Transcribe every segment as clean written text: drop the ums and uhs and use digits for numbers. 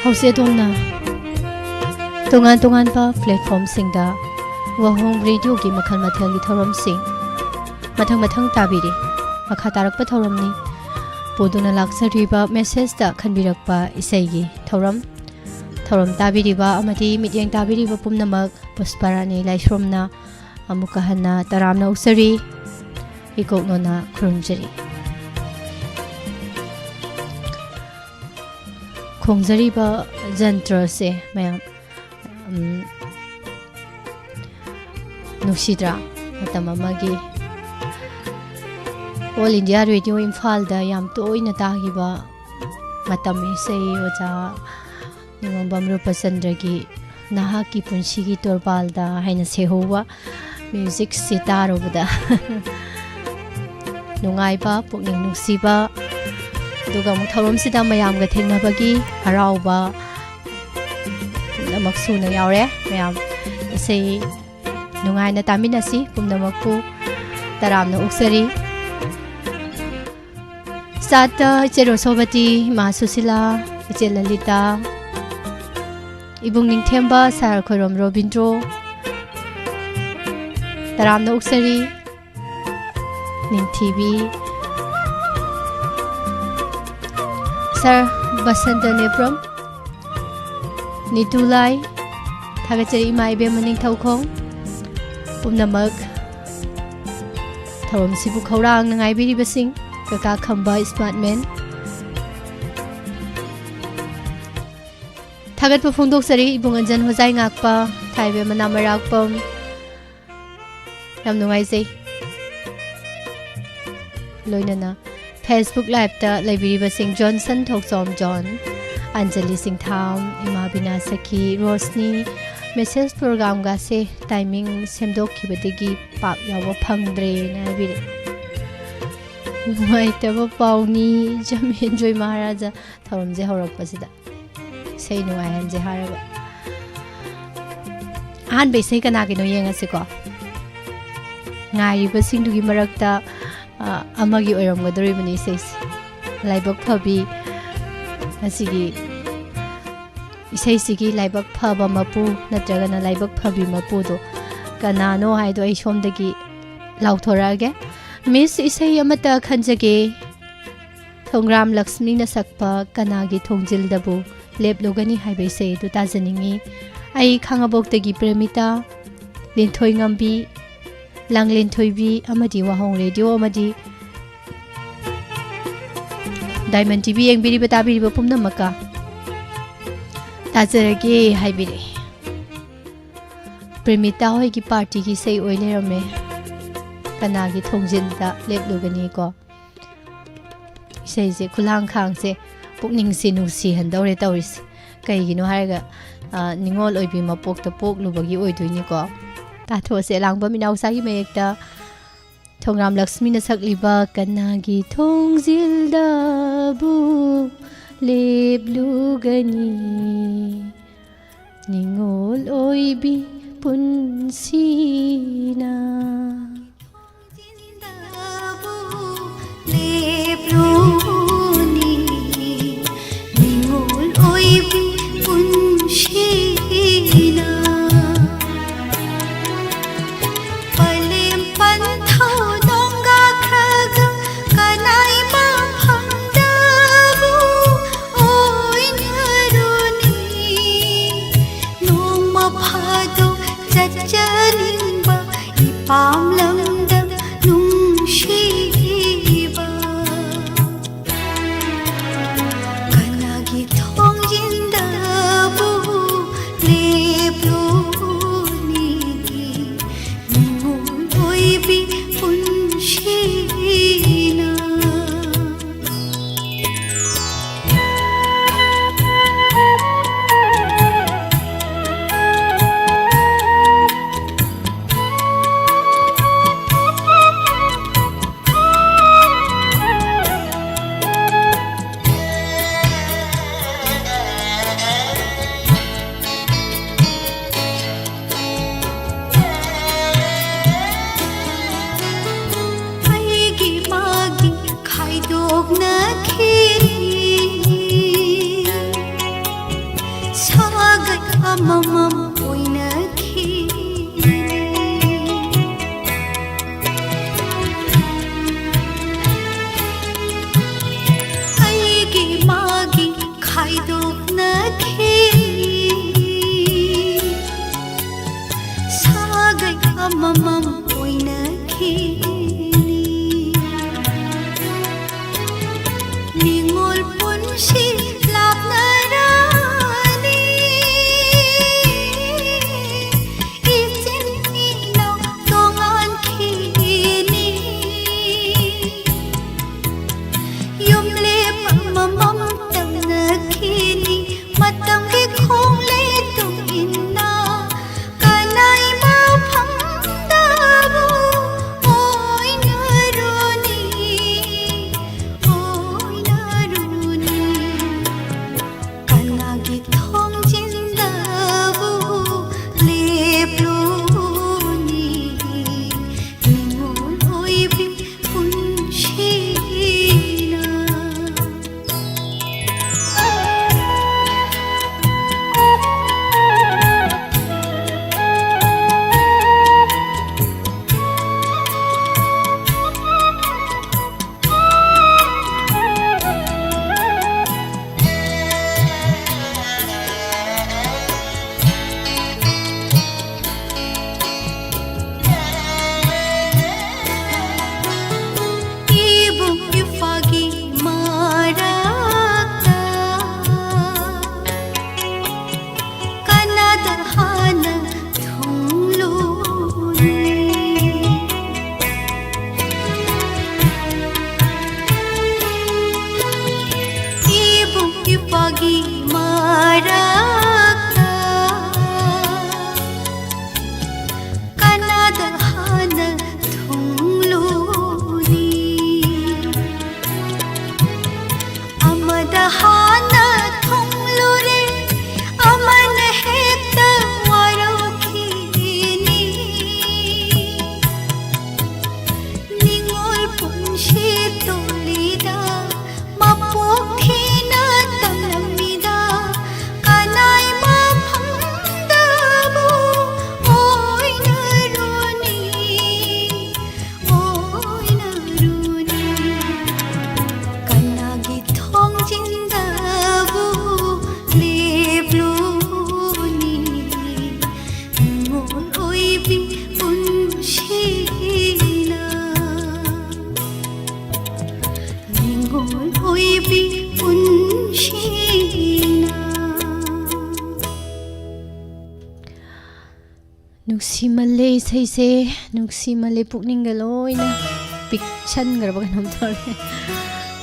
ꯍꯧꯖꯤꯛ ꯑꯗꯣꯝꯅ ꯇꯣꯉꯥꯟ ꯇꯣꯉꯥꯟꯕ ꯄ꯭ꯂꯦꯠꯐꯣꯔꯝꯁꯤꯡꯗ ꯋꯥꯍꯣꯡ ꯔꯦꯗꯤꯑꯣꯒꯤ ꯃꯈꯜ ꯃꯊꯦꯜꯒꯤ ꯊꯧꯔꯝꯁꯤꯡ ꯃꯊꯪ ꯇꯥꯕꯤꯔꯤ ꯃꯈꯥ ꯇꯥꯔꯛꯄ ꯊꯧꯔꯝꯅꯤ ꯄꯨꯗꯨꯅ ꯂꯥꯛꯆꯔꯤꯕ ꯃꯦꯁꯦꯖꯇ ꯈꯟꯕꯤꯔꯛꯄ ꯏꯁꯩꯒꯤ ꯊꯧꯔꯝ ꯇꯥꯕꯤꯔꯤꯕ ꯑꯃꯗꯤ ꯃꯤꯠꯌꯦꯡ ꯇꯥꯕꯤꯔꯤꯕ ꯄꯨꯝꯅꯃꯛ ꯄꯨꯁꯄꯥꯔꯥꯅꯤ ꯂꯥꯏꯁ꯭ꯔꯣꯝꯅ ꯑꯃꯨꯛꯀ ꯍꯟꯅ ꯇꯔꯥꯝꯅ ꯑꯣꯛꯆꯔꯤ ꯏꯀꯣꯛꯅꯣꯅ ꯈꯨꯔꯨꯝꯖꯔꯤ ꯈꯣꯡꯖꯔꯤꯕ ꯖꯟꯇ꯭ꯔꯁꯦ ꯃꯌꯥꯝ ꯅꯨꯡꯁꯤꯗ꯭ꯔꯥ ꯃꯇꯝ ꯑꯃꯒꯤ ꯑꯣꯜ ꯏꯟꯗꯤꯌꯥ ꯔꯦꯗꯤꯑꯣ ꯏꯝꯐꯥꯜꯗ ꯌꯥꯝ ꯇꯣꯏꯅ ꯇꯥꯈꯤꯕ ꯃꯇꯝ ꯏꯁꯩ ꯑꯣꯖꯥ ꯅꯤꯉꯣꯝꯕꯝ ꯔꯨꯄꯆꯟꯗ꯭ꯔꯒꯤ ꯅꯍꯥꯛꯀꯤ ꯄꯨꯟꯁꯤꯒꯤ ꯇꯣꯔꯕꯥꯜꯗ ꯍꯥꯏꯅ ꯁꯩꯍꯧꯕ ꯃ꯭ꯌꯨꯖꯤꯛꯁꯤ ꯇꯥꯔꯨꯕꯗ ꯅꯨꯡꯉꯥꯏꯕ ꯄꯨꯛꯅꯤꯡ ꯅꯨꯡꯁꯤꯕ ꯑꯗꯨꯒ ꯑꯃꯨꯛ ꯊꯧꯔꯝꯁꯤꯗ ꯃꯌꯥꯝꯒ ꯊꯦꯡꯅꯕꯒꯤ ꯍꯔꯥꯎꯕ ꯄꯨꯝꯅꯃꯛ ꯁꯨꯅ ꯌꯥꯎꯔꯦ ꯃꯌꯥꯝ ꯏꯁꯩ ꯅꯨꯡꯉꯥꯏꯅ ꯇꯥꯃꯤꯟꯅꯁꯤ ꯄꯨꯝꯅꯃꯛꯄꯨ ꯇꯔꯥꯝꯅ ꯑꯣꯛꯆꯔꯤ ꯏꯆꯥꯇ ꯏꯆꯦ ꯔꯣꯁꯣꯕꯇꯤ ꯏꯃꯥ ꯁꯨꯁꯤꯂꯥ ꯏꯆꯦ ꯂꯂꯤꯇꯥ ꯏꯕꯨꯡ ꯅꯤꯡꯊꯦꯝꯕ ꯁꯥꯔ ꯈꯣꯏꯔꯣꯝ ꯔꯣꯕꯤꯟꯗ꯭ꯔꯣ ꯇꯔꯥꯝꯅ ꯑꯣꯛꯆꯔꯤ ꯅꯤꯡꯊꯤꯕꯤ ꯁꯥꯔ ꯕꯁꯟꯇ ꯅꯦꯄ꯭ꯔꯝ ꯅꯤꯇꯨꯂꯥꯏ ꯊꯥꯒꯠꯆꯔꯤ ꯏꯃꯥ ꯏꯕꯦꯝꯃ ꯅꯤꯡꯊꯧꯈꯣꯡ ꯄꯨꯝꯅꯃꯛ ꯊꯧꯔꯝꯁꯤꯕꯨ ꯈꯧꯔꯥꯡꯅ ꯉꯥꯏꯕꯤꯔꯤꯕꯁꯤꯡ ꯀꯀꯥ ꯈꯝꯕ ꯏꯁꯃꯥꯔꯠꯃꯦꯟ ꯊꯥꯒꯠꯄ ꯐꯣꯡꯗꯣꯛꯆꯔꯤ ꯏꯕꯨꯡ ꯑꯟꯖꯟ ꯍꯣꯖꯥꯏ ꯉꯥꯛꯄ ꯊꯥꯏꯕꯦꯝ ꯃꯅꯥ ꯃꯔꯥꯛꯄꯝ ꯌꯥꯝ ꯅꯨꯡꯉꯥꯏꯖꯩ ꯂꯣꯏꯅꯅ ꯐꯦꯁꯕꯨꯛ ꯂꯥꯏꯚꯇ ꯂꯩꯕꯤꯔꯤꯕꯁꯤꯡ ꯖꯣꯟꯁꯟ ꯊꯣꯛꯆꯣꯝ ꯖꯣꯟ ꯑꯟꯖꯂꯤ ꯁꯤꯡꯊꯥꯝ ꯏꯃꯥ ꯕꯤꯅꯥ ꯁꯈꯤ ꯔꯣꯁꯅꯤ ꯃꯦꯁꯦꯖ ꯄ꯭ꯔꯣꯒ꯭ꯔꯥꯝꯒꯁꯦ ꯇꯥꯏꯃꯤꯡ ꯁꯦꯝꯗꯣꯛꯈꯤꯕꯗꯒꯤ ꯄꯥꯛ ꯌꯥꯎꯕ ꯐꯪꯗ꯭ꯔꯦꯅ ꯍꯥꯏꯕꯤꯔꯦ ꯅꯨꯡꯉꯥꯏꯇꯕ ꯄꯥꯎꯅꯤ ꯖꯃꯦꯟꯖꯣꯏ ꯃꯍꯥꯔꯥꯖꯥ ꯊꯧꯔꯝꯁꯦ ꯍꯧꯔꯛꯄꯁꯤꯗ ꯏꯁꯩ ꯅꯨꯡꯉꯥꯏꯍꯟꯁꯦ ꯍꯥꯏꯔꯒ ꯑꯍꯥꯟꯕ ꯏꯁꯩ ꯀꯅꯥꯒꯤꯅꯣ ꯌꯦꯡꯉꯁꯤꯀꯣ ꯉꯥꯏꯔꯤꯕꯁꯤꯡꯗꯨꯒꯤ ꯃꯔꯛꯇ ꯑꯃꯒꯤ ꯑꯣꯏꯔꯝꯒꯗꯧꯔꯤꯕꯅꯤ ꯏꯁꯩꯁꯦ ꯂꯥꯏꯕꯛ ꯐꯕꯤ ꯑꯁꯤꯒꯤ ꯏꯁꯩꯁꯤꯒꯤ ꯂꯥꯏꯕꯛ ꯐꯕ ꯃꯄꯨ ꯅꯠꯇ꯭ꯔꯒꯅ ꯂꯥꯏꯕꯛ ꯐꯕꯤ ꯃꯄꯨꯗꯣ ꯀꯅꯥꯅꯣ ꯍꯥꯏꯗꯣ ꯑꯩ ꯁꯣꯝꯗꯒꯤ ꯂꯥꯎꯊꯣꯔꯛꯑꯒꯦ ꯃꯤꯁ ꯏꯁꯩ ꯑꯃꯠꯇ ꯈꯟꯖꯒꯦ ꯊꯣꯡꯒ꯭ꯔꯥꯝ ꯂꯛꯁꯃꯤꯅ ꯁꯛꯄ ꯀꯅꯥꯒꯤ ꯊꯣꯡꯖꯤꯜꯗꯕꯨ ꯂꯦꯞꯂꯨꯒꯅꯤ ꯍꯥꯏꯕ ꯏꯁꯩ ꯑꯗꯨ ꯇꯥꯖꯅꯤꯡꯉꯤ ꯑꯩ ꯈꯥꯡꯉꯕꯣꯛꯇꯒꯤ ꯄ꯭ꯔꯦꯃꯤꯇꯥ ꯂꯤꯟꯊꯣꯏ ꯉꯝꯕꯤ ꯂꯥꯡꯂꯦꯟ ꯊꯣꯏꯕꯤ ꯑꯃꯗꯤ ꯋꯥꯍꯣꯡ ꯔꯦꯗꯤꯑꯣ ꯑꯃꯗꯤ ꯗꯥꯏꯃꯟ ꯇꯤꯚꯤ ꯌꯦꯡꯕꯤꯔꯤꯕ ꯇꯥꯕꯤꯔꯤꯕ ꯄꯨꯝꯅꯃꯛꯀ ꯇꯥꯖꯔꯒꯦ ꯍꯥꯏꯕꯤꯔꯛꯏ ꯄ꯭ꯔꯦꯃꯤꯇꯥ ꯍꯣꯏꯒꯤ ꯄꯥꯔꯇꯤꯒꯤ ꯏꯁꯩ ꯑꯣꯏ ꯂꯩꯔꯝꯃꯦ ꯀꯅꯥꯒꯤ ꯊꯣꯡꯖꯤꯟꯗ ꯂꯦꯞꯂꯨꯒꯅꯤꯀꯣ ꯏꯁꯩꯁꯦ ꯈꯨꯂꯥꯡꯈꯥꯡꯁꯦ ꯄꯨꯛꯅꯤꯡꯁꯤ ꯅꯨꯡꯁꯤꯍꯟꯗꯧꯔꯦ ꯇꯧꯔꯤꯁꯦ ꯀꯩꯒꯤꯅꯣ ꯍꯥꯏꯔꯒ ꯅꯤꯉꯣꯜ ꯑꯣꯏꯕꯤ ꯃꯄꯣꯛꯇ ꯄꯣꯛꯂꯨꯕꯒꯤ ꯑꯣꯏꯗꯣꯏꯅꯤꯀꯣ ꯇꯥꯊꯣꯛꯑꯁꯦ ꯑꯂꯥꯡꯕ ꯃꯤꯅꯥꯎꯁꯥꯒꯤ ꯃꯌꯦꯛꯇ ꯊꯣꯡꯒ꯭ꯔꯥꯝ ꯂꯛꯁꯃꯤꯅ ꯁꯛꯂꯤꯕ ꯀꯅꯥꯒꯤ ꯊꯣꯡꯖꯤꯜꯗꯕꯨ ꯂꯦꯞꯂꯨꯒꯅꯤ ꯅꯤꯉꯣꯜ ꯑꯣꯏꯕꯤ ꯄꯨꯟꯁꯤꯅ ꯂꯦꯞꯂꯨꯅꯤ ꯅꯤꯉꯣꯜ ꯑꯣꯏꯕꯤ ꯄꯨꯟꯁꯤꯅ Pam ꯑꯃꯃꯝ ꯑꯣꯏꯅꯈꯤ ꯑꯩꯒꯤ ꯃꯥꯒꯤ ꯈꯥꯏꯗꯣꯛꯅꯈꯤ 사gai amamam oinakhi ningol punsi lapnarani isin ilaw tongan khini yumle amamam tamnakhini matam ki khongle tum inna नुक्सिमल्ले इसे नुक्सिमल्ले पुकनिंग लोइना पिक्शन गरबा कनम तोरे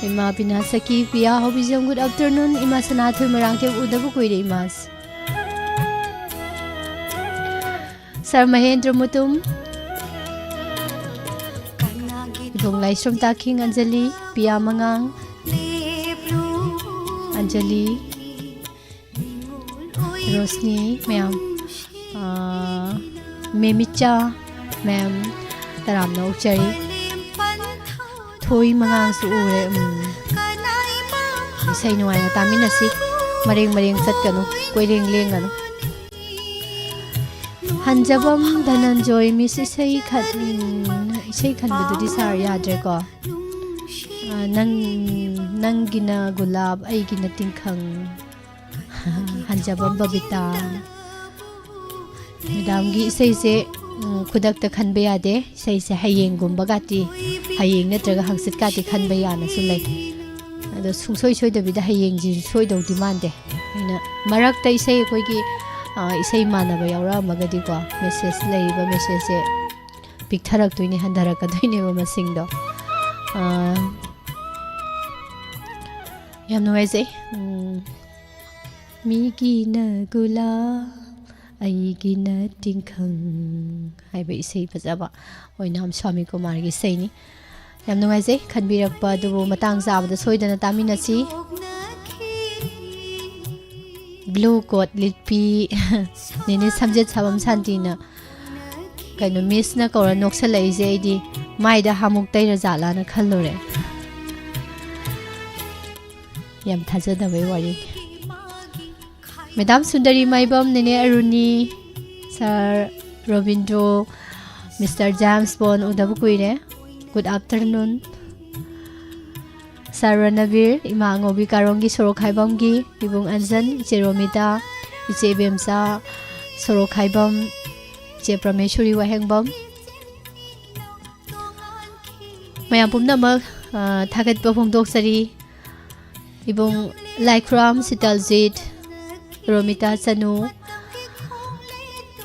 इमा बिना सकी पिया होबिजम गुड आफ्टरनून इमा सनाथु मरांगते उदबु कोइरे इमास सर महेंद्र मुतुम दोंगलाइश्रम ताकिंग अंजलि पिया मंगांग अंजलि रोशनी मैम मेमिचा मैम तराम नौचरी थोई मंगांग सु उरे इसै नुवाइना तामिनसी मरेंग मरेंग चटकनु कोइरेंग लेंगनु हंजबम धनंजय मिस इसै खनबदुदि सार याद्रेको नंगिना गुलाब ऐगिना तिंखंग हंजबम बबिता मैडम की इसे से खुदक खनबे यादे इसे से हयेंगुम्बा गाती हयेंग नत्रगा हंसित गाती खनबे याना सु लै अदो सुंसोय सोयदबिदा हयेंग जी सोयदौदि मानदे इना मरक्ता इसे कोइगी इसे मानबा यावरा मगदी को मेसेज लैबा मेसेज से पिक्थरक तुइने हंधरक दोइने बा मसिंगदो याम नुवाइजे मिगी न गुला अईगिना तिंखंग हाइबा इसे फजाबा ओइनाम स्वामी कुमार की सैनी याम नुवाइजे खनबिरकपा दुबो मतंग जाबदा सोइदना तामिनसी ब्लू कोट लिटपी नेने समजेत साबम शांतिना कइनो मिस ना कौरा नोक्सलैजे आइदी माइदा हामुक तैरा जालाना खल्लोरे याम थाजदबे वारी Madam Sundari Maibam, Nene Aruni, Sir Robindro, Mr. James Bond Udabukuire. Good afternoon. Sir Ranavir, Ima Ngobi Karongi Sorokhaibamgi, Ibung Anjan, Iche Romita, Iche Bemsa, Sorokhaibam, Iche Prameshuri Wahengbam. Mayam Pumnamak, Tagat Bafung Doksari, Ibung Laikram, Sitaljit, Romita Sanu,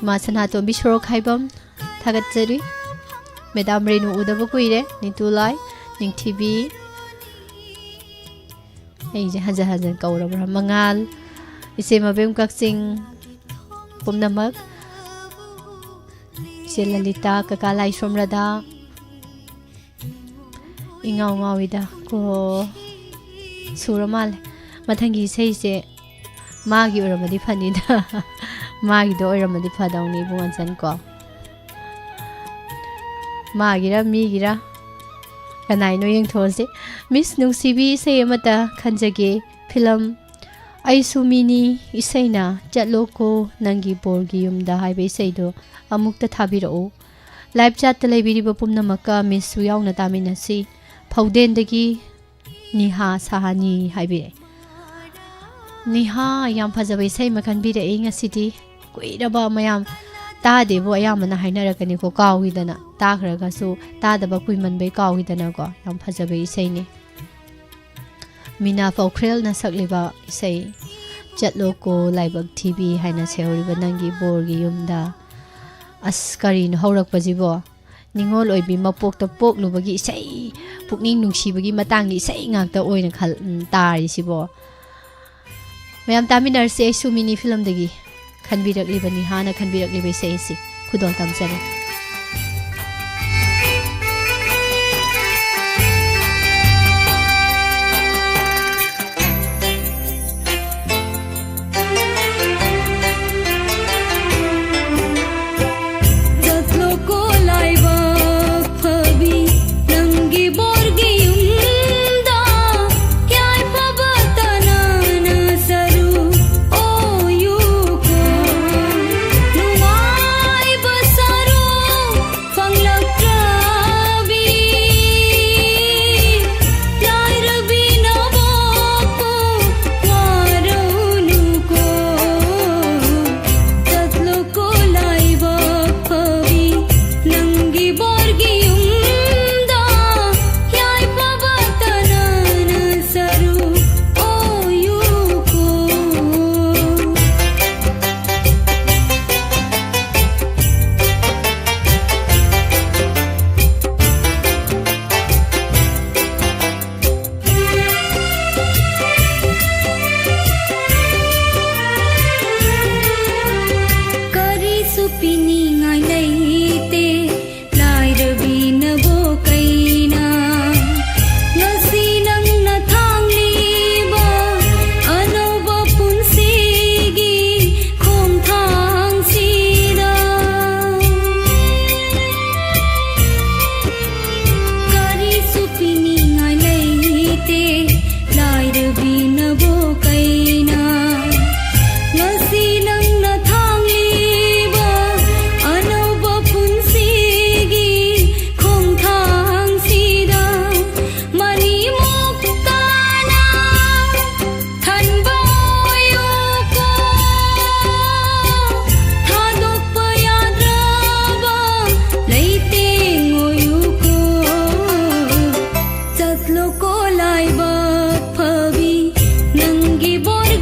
Masanato Bishorokhaibam, Tagat Zari, Madam Renu Udabukuire, Nitulai, Ning TV. Hajan Kaurabra Mangal, Isemabim Kaksing Pumnamak, Silalita Kakalai Somrada, Ingaw Ngawida, Ko Suramal, Matangi says, Magi or Madifanida, Magi do or Madifadoni, Bunsan Ko Magira, Migira. Kanai no yung those Miss nung CB say mata kanjage film ay sumini isay na jatlo ko nangi borgi yumda highway say do amukta thabiro live chat talay biri bapum na maka Miss suyaw na tami na si pauden dagi niha sahani highway niha yam pazaway say makan bira nga city kuira ba mayam Tade bo ayamana hainaragani ko kawidana takhraga su tadaba kuiman bai kawidana ko yam phajabe isai ni Mina Faukrel na sakliba isai chatlo ko laibag TV haina seoriba nangi borgi yumda askari no horak pajibo ningol oibi mapok to pok lubagi isai pukning nungsibagi matang ni isai ngakta oina khal tari sibo mayam taminar se sumini film dagi Kanbirak liba ni Hana kanbirak liba sa isi Kudol tamsari Ko lai bak phabi nangi bor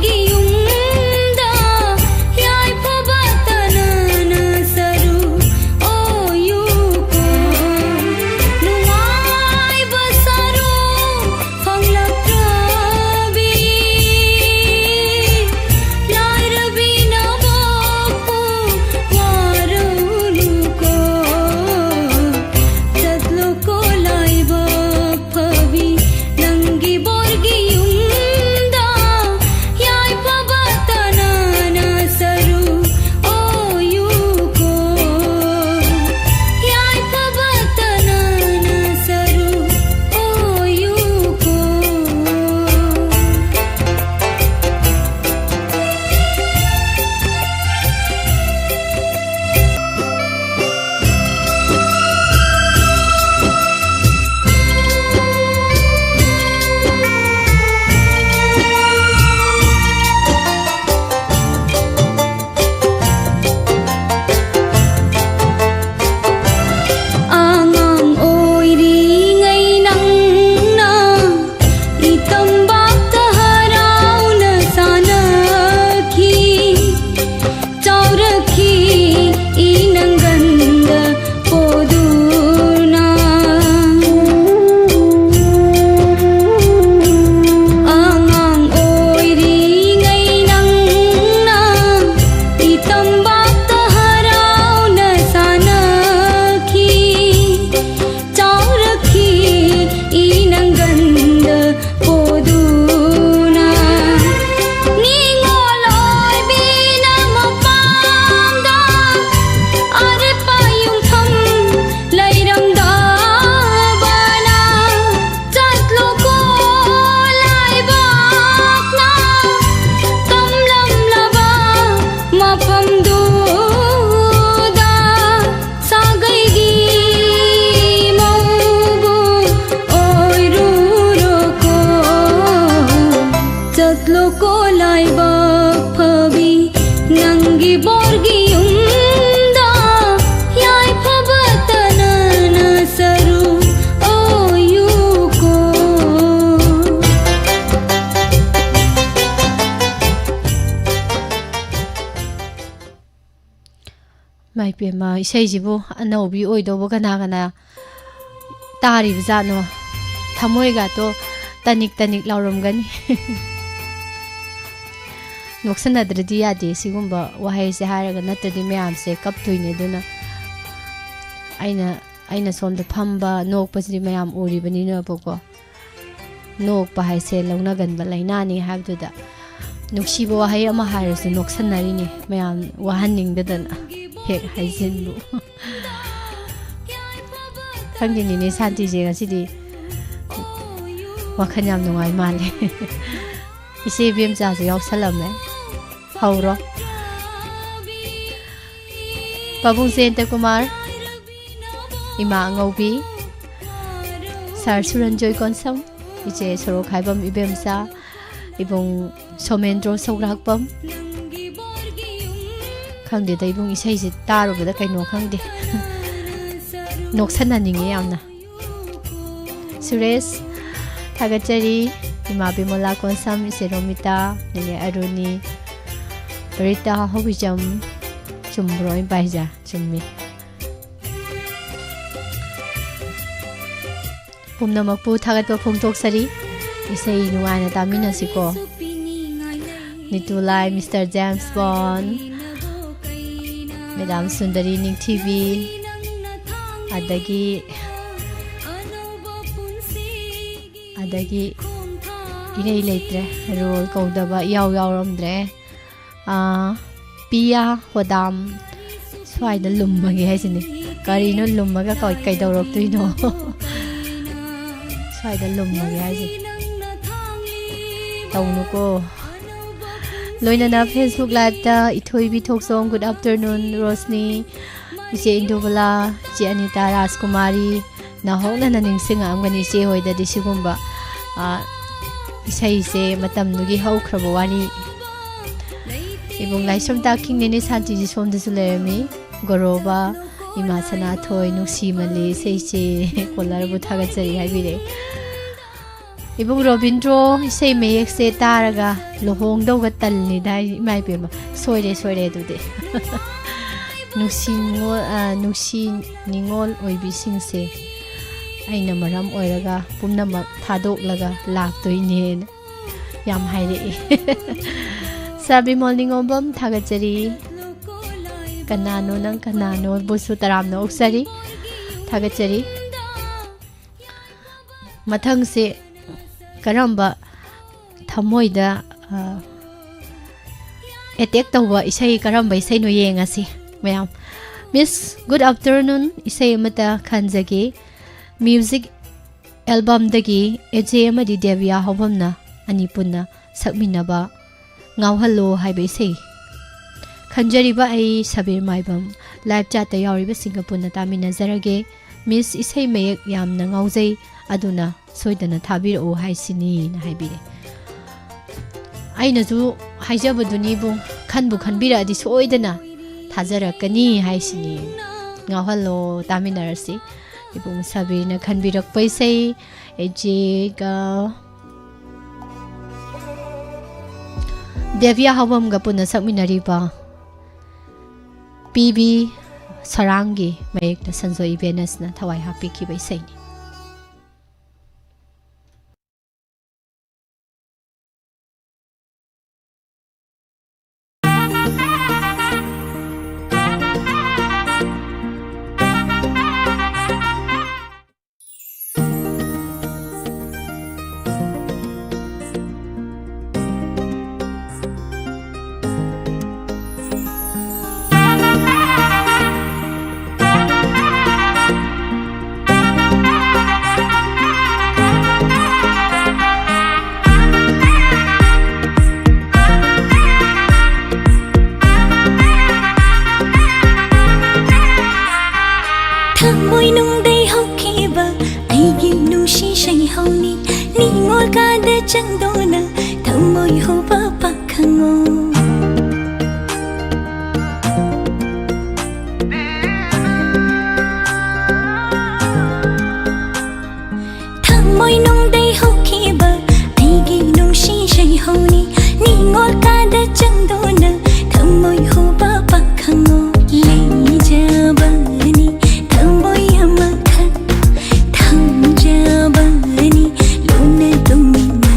चतलो को लाइबक फबी नंगी बोरगी युंदा याय फबतना नसरू ओ UCO माई पेमा इसेजिबो अनौबी ओइदोबो कना कना तारी बजानो थमोइगा तो तनिक तनिक लाउरमगनी नोक्सनद्रदि यादे सिगुम्बा वहायसे हारगा नत्रदि मयामसे कपतोइने दुना आइना सोमदा फम्बा नोकपसिदि मयाम उरिबनिना बको नोकपा हायसे लौनगनबा लाइनानि हाबदुदा नुक्सिबो वहाय अमा हारसु नोक्सनरिने मयाम वहाननिंगदना हेक हाइजिनबु खंदिनिने शांतिजे गसिदि वखन याम नुंगाई माले इसे बेमचासे यावसलमे हौरो पाबुंग सेंटर कुमार इमा अंगौबी सर सुरंजोय कोनसम इचे सरो खाइबम इबेमसा इबुंग सोमेंद्रो सौराकपम खंदे दा इबुंग इसेइसे तारुबदा कैनो खंदे नोक्सननिंगे यामना सुरेश थागचरी इमा बिमला कोनसम इसे रोमिता निने Aruni Rita hobijam chumbroi baija chummi pumnamakpu thagatwa phongtoksari isei nuaina taminasiko Nitulai Mr. James Bond Madam Sundari Ning TV adagi irei leitre role kaudaba yauramdre पिया होदाम स्वाइद लुम्मगे हाइसिने करिनो लुम्मगा कै दौरक्तुइनो स्वाइद लुम्मगे हाइसि तौनुको लोइनना फेसबुक लाइव ता इथोइबी थोक्सोम गुड आफ्टरनून रोशनी इचे इंदुबला चे अनिता राजकुमारी नाहोना निंगसिंग आमगनी चे होइददि सिगुम्बा इसाइसे मतमनुगी हौख्रबो वानी इबुंग लाइसम ताकिंग नेने शांति जी सोम दसु लेरमी गरोबा इमा सना थोय नुसी मले सेइसे कोलार बुथागा चरी हाइबिरे इबुंग रविंद्रो इसे मेयक से तारगा लोहोंग दौगा तलनि दाइ माइ पेमा सोइरे दुदे नुसी निngol ओइबि सिंसे आइना मरम ओइरगा पुमनमक थादोकलगा लाक्तोइने याम हाइरे Sabi morning ombam thagachari kanano nang kanano busu taramno uksari thagachari mathang se karamba thamoida attack tawwa isai karamba isai no yengasi mayam Miss good afternoon isai mata khanjagi music album dagi AJ amadi Devya hobamna anipuna sakminaba ngawhallo haibe sei khanjariba ai sabir maibam live chat ta yawriba singapore na tamina zarage miss isai mayek yamna ngawjai aduna soidana thabir o haisini na haibire aina ju haijaba duni bu khanbu khanbira adi soidana thajarakani haisini ngawhallo tamina rasi ibung sabir na khanbirak paisai eje ga Devya hawam ga puna sakminariba PB Sarangi mayek na sanjoi Venus na thawai happy ki bai saini ꯊꯃꯣꯏ ꯍꯨꯕ ꯄꯥꯈꯪꯉꯣ ꯊꯃꯣꯏ ꯅꯨꯡꯗꯩ ꯍꯧꯈꯤꯕ ꯑꯩꯒꯤ ꯅꯨꯡꯁꯤ ꯁꯩꯍꯧꯅꯤ ꯅꯤꯡꯉꯣꯜ ꯀꯥꯗ ꯆꯪꯗꯨꯅ ꯊꯃꯣꯏ ꯍꯨꯕ ꯄꯥꯈꯪꯉꯣ ꯂꯩꯖꯕꯅꯤ ꯊꯃꯣꯏ ꯑꯃꯈꯛ ꯊꯝꯖꯕꯅꯤ ꯂꯨꯅ ꯇꯨꯃꯤꯟꯅ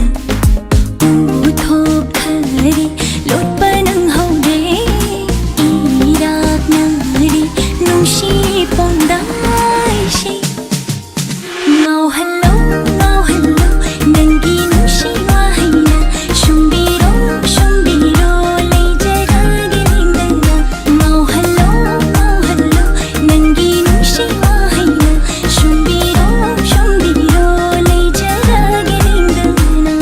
ꯎꯊꯣꯛꯈꯔꯦ ꯂꯣꯠꯄ ꯅꯪꯍꯧꯔꯦ ꯏꯔꯥꯛꯅꯔꯦ ꯅꯨꯡꯁꯤ ꯄꯣꯟꯗꯥꯏꯁꯦ ꯉꯥꯎꯍꯜꯂꯣ ꯉꯥꯎꯍꯜꯂꯣ ꯅꯪꯒꯤ ꯅꯨꯡꯁꯤ ꯋꯥꯍꯩꯅ ꯁꯨꯝꯕꯤꯔꯣ ꯁꯨꯝꯕꯤꯔꯣ ꯂꯩꯖꯔꯒꯦ ꯅꯤꯡꯗꯅ ꯉꯥꯎꯍꯜꯂꯣ ꯉꯥꯎꯍꯜꯂꯣ ꯅꯪꯒꯤ ꯅꯨꯡꯁꯤ ꯋꯥꯍꯩꯅ ꯁꯨꯝꯕꯤꯔꯣ ꯁꯨꯝꯕꯤꯔꯣ ꯂꯩꯖꯔꯒꯦ ꯅꯤꯡꯗꯅ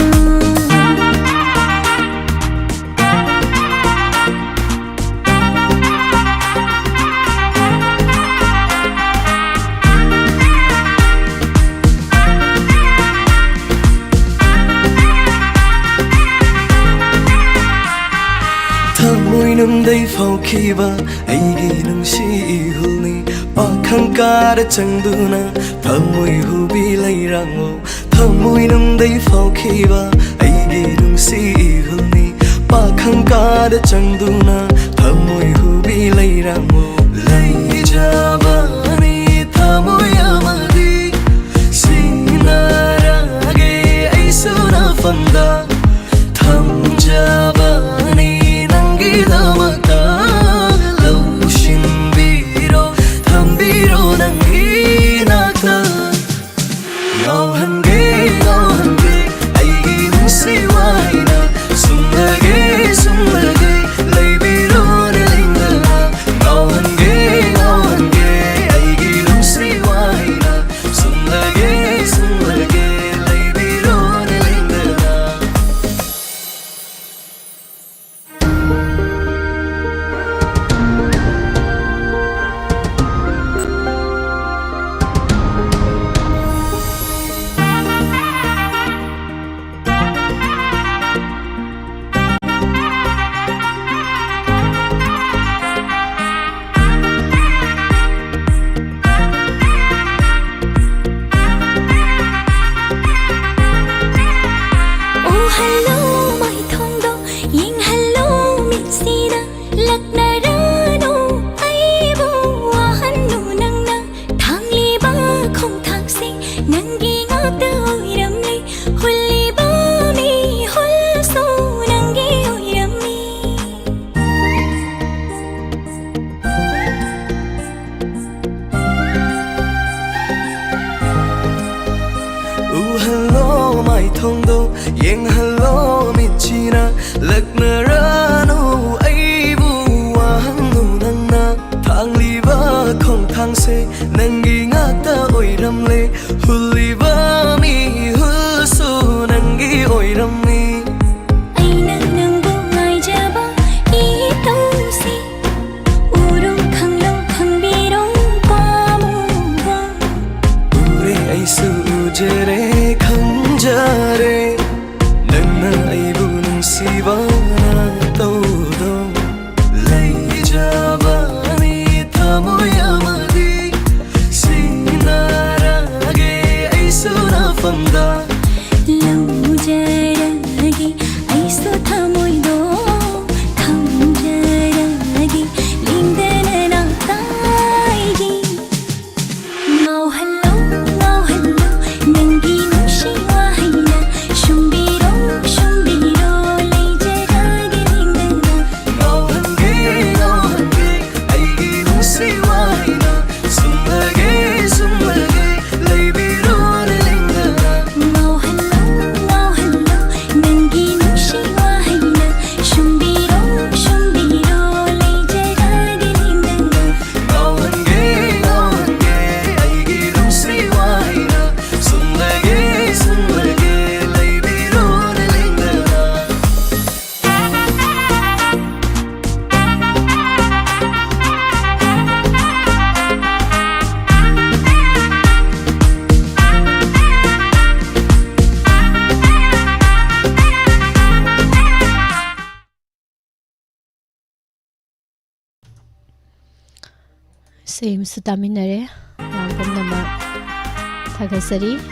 ꯊꯃꯣꯏ ꯅꯨꯡꯗꯩ ꯐꯥꯎꯈꯤꯕ ꯑꯩꯒꯤ ꯅꯨꯡꯁꯤ ꯏꯍꯨꯜꯅꯤ ꯄꯥꯈꯪ ꯀꯥꯗ ꯆꯪꯗꯨꯅ ꯊꯃꯣꯏ ꯍꯨꯕꯤ ꯂꯩꯔꯥꯡꯉꯣ ꯊꯃꯣꯏ ꯅꯨꯡꯗꯩ ꯐꯥꯎꯈꯤꯕ ꯑꯩꯒꯤ ꯅꯨꯡꯁꯤ ꯏꯍꯨꯜꯅꯤ ꯄꯥꯈꯪ ꯀꯥꯗ ꯆꯪꯗꯨꯅ ꯊꯃꯣꯏ ꯍꯨꯕꯤ ꯂꯩꯔꯥꯡꯉꯣ ꯂꯩꯖꯕꯅꯤ ꯊꯃꯣꯏ ꯑꯃꯗꯤ ꯁꯤꯟꯅꯔꯒꯦ ꯑꯩꯁꯨ ꯅꯐꯝꯗ ꯊꯝꯖꯕꯅꯤ ꯅꯪꯒꯤꯗꯃꯛꯇ ꯂꯧꯁꯤꯟꯕꯤꯔꯣ ꯊꯝꯕꯤꯔꯣ ꯅꯪꯒꯤ ꯅꯥꯛꯇ ꯉꯥꯎꯍꯟꯒꯦ ꯉꯥꯎꯍꯟꯒꯦ ꯑꯩꯒꯤ ꯅꯨꯡꯁꯤ ꯋꯥꯍꯩꯅ ꯁꯨꯝꯂꯒꯦ ꯁꯨꯝꯂꯒꯦ ꯂꯩꯕꯤꯔꯣꯅꯦ ꯂꯩꯗꯅ ꯉꯥꯎꯍꯟꯒꯦ ꯉꯥꯎꯍꯟꯒꯦ ꯑꯩꯒꯤ ꯅꯨꯡꯁꯤ ꯋꯥꯍꯩꯅ ꯁꯨꯝꯂꯒꯦ ꯁꯨꯝꯂꯒꯦ ꯂꯩꯕꯤꯔꯣꯅꯦ ꯂꯩꯗꯅ ꯎꯍꯜꯂꯣ ꯃꯥꯏꯊꯣꯡꯗꯣ ꯌꯦꯡꯍꯜꯂꯣ ꯃꯤꯠꯁꯤꯗ ꯂꯛꯅꯔꯅꯨ ꯑꯩꯕꯨ ꯋꯥꯍꯟꯅꯨ ꯅꯪꯅ ꯊꯥꯡꯂꯤꯕ ꯈꯣꯡꯊꯥꯡꯁꯦ ꯅꯪꯒꯤ ꯉꯥꯛꯇ ꯑꯣꯏꯔꯝꯂꯦ ꯍꯨꯜꯂꯤꯕ ꯃꯤꯍꯨꯜꯁꯨ ꯅꯪꯒꯤ ꯑꯣꯏꯔꯝꯃꯤ ꯎꯍꯜꯂꯣ ꯃꯥꯏꯊꯣꯡꯗꯣ ꯌꯦꯡꯍꯜꯂꯣ ꯃꯤꯠꯁꯤꯅ ꯂꯛꯅꯔꯅꯨ ꯑꯩꯕꯨ ꯋꯥꯍꯟꯅꯨ ꯅꯪꯅ ꯊꯥꯡꯂꯤꯕ ꯈꯣꯡꯊꯥꯡꯁꯦ ꯅꯪꯒꯤ ꯉꯥꯛꯇ ꯑꯣꯏꯔꯝꯂꯦ ꯍꯨꯜꯂꯤꯕ ꯃꯤꯍꯨꯜꯁꯨ ꯅꯪꯒꯤ ꯑꯣꯏꯔꯝꯃꯤ ꯑꯩꯅ ꯅꯪꯕꯨ ꯉꯥꯏꯖꯕ 이동시 우롱 강롱 강비롱 과무가 우리 아이수 우제레 강자레 넌나 아이부 능시바나 떠도 레이자바니 타모야마디 시나라게 아이수 나판다 लौजरगी ऐसो थमोइदो थमजरगी लिंदन नाताइगी ngauhallo ngauhallo नंगी नुशी वाहैना शुम्बिरो शुम्बिरो लैजरा Same sutaminare Rampam nama Thagasari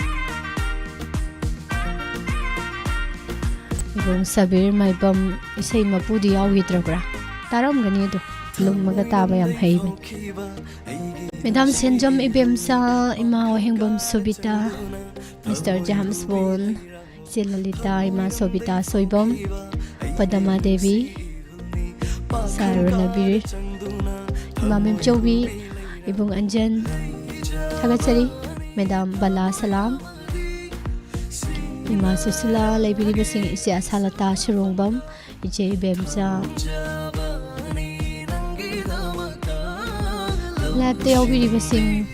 Ibong Sabir Maibam Isay mapudi awidra Taram ganito Lumaga taba yam hayban Madam Senjam Ibemsa Ima Wahingbam Sobita Mr. James Bond Silalita Ima Sobita Soibam Padama Devi Saruna Bir Imam Chobi Ibong Anjan Thagatsari Madam Bala Salam Ima Susula Library Basing Isya Salata Shurungbam Ije Ibemsa Lapte Obiri Basing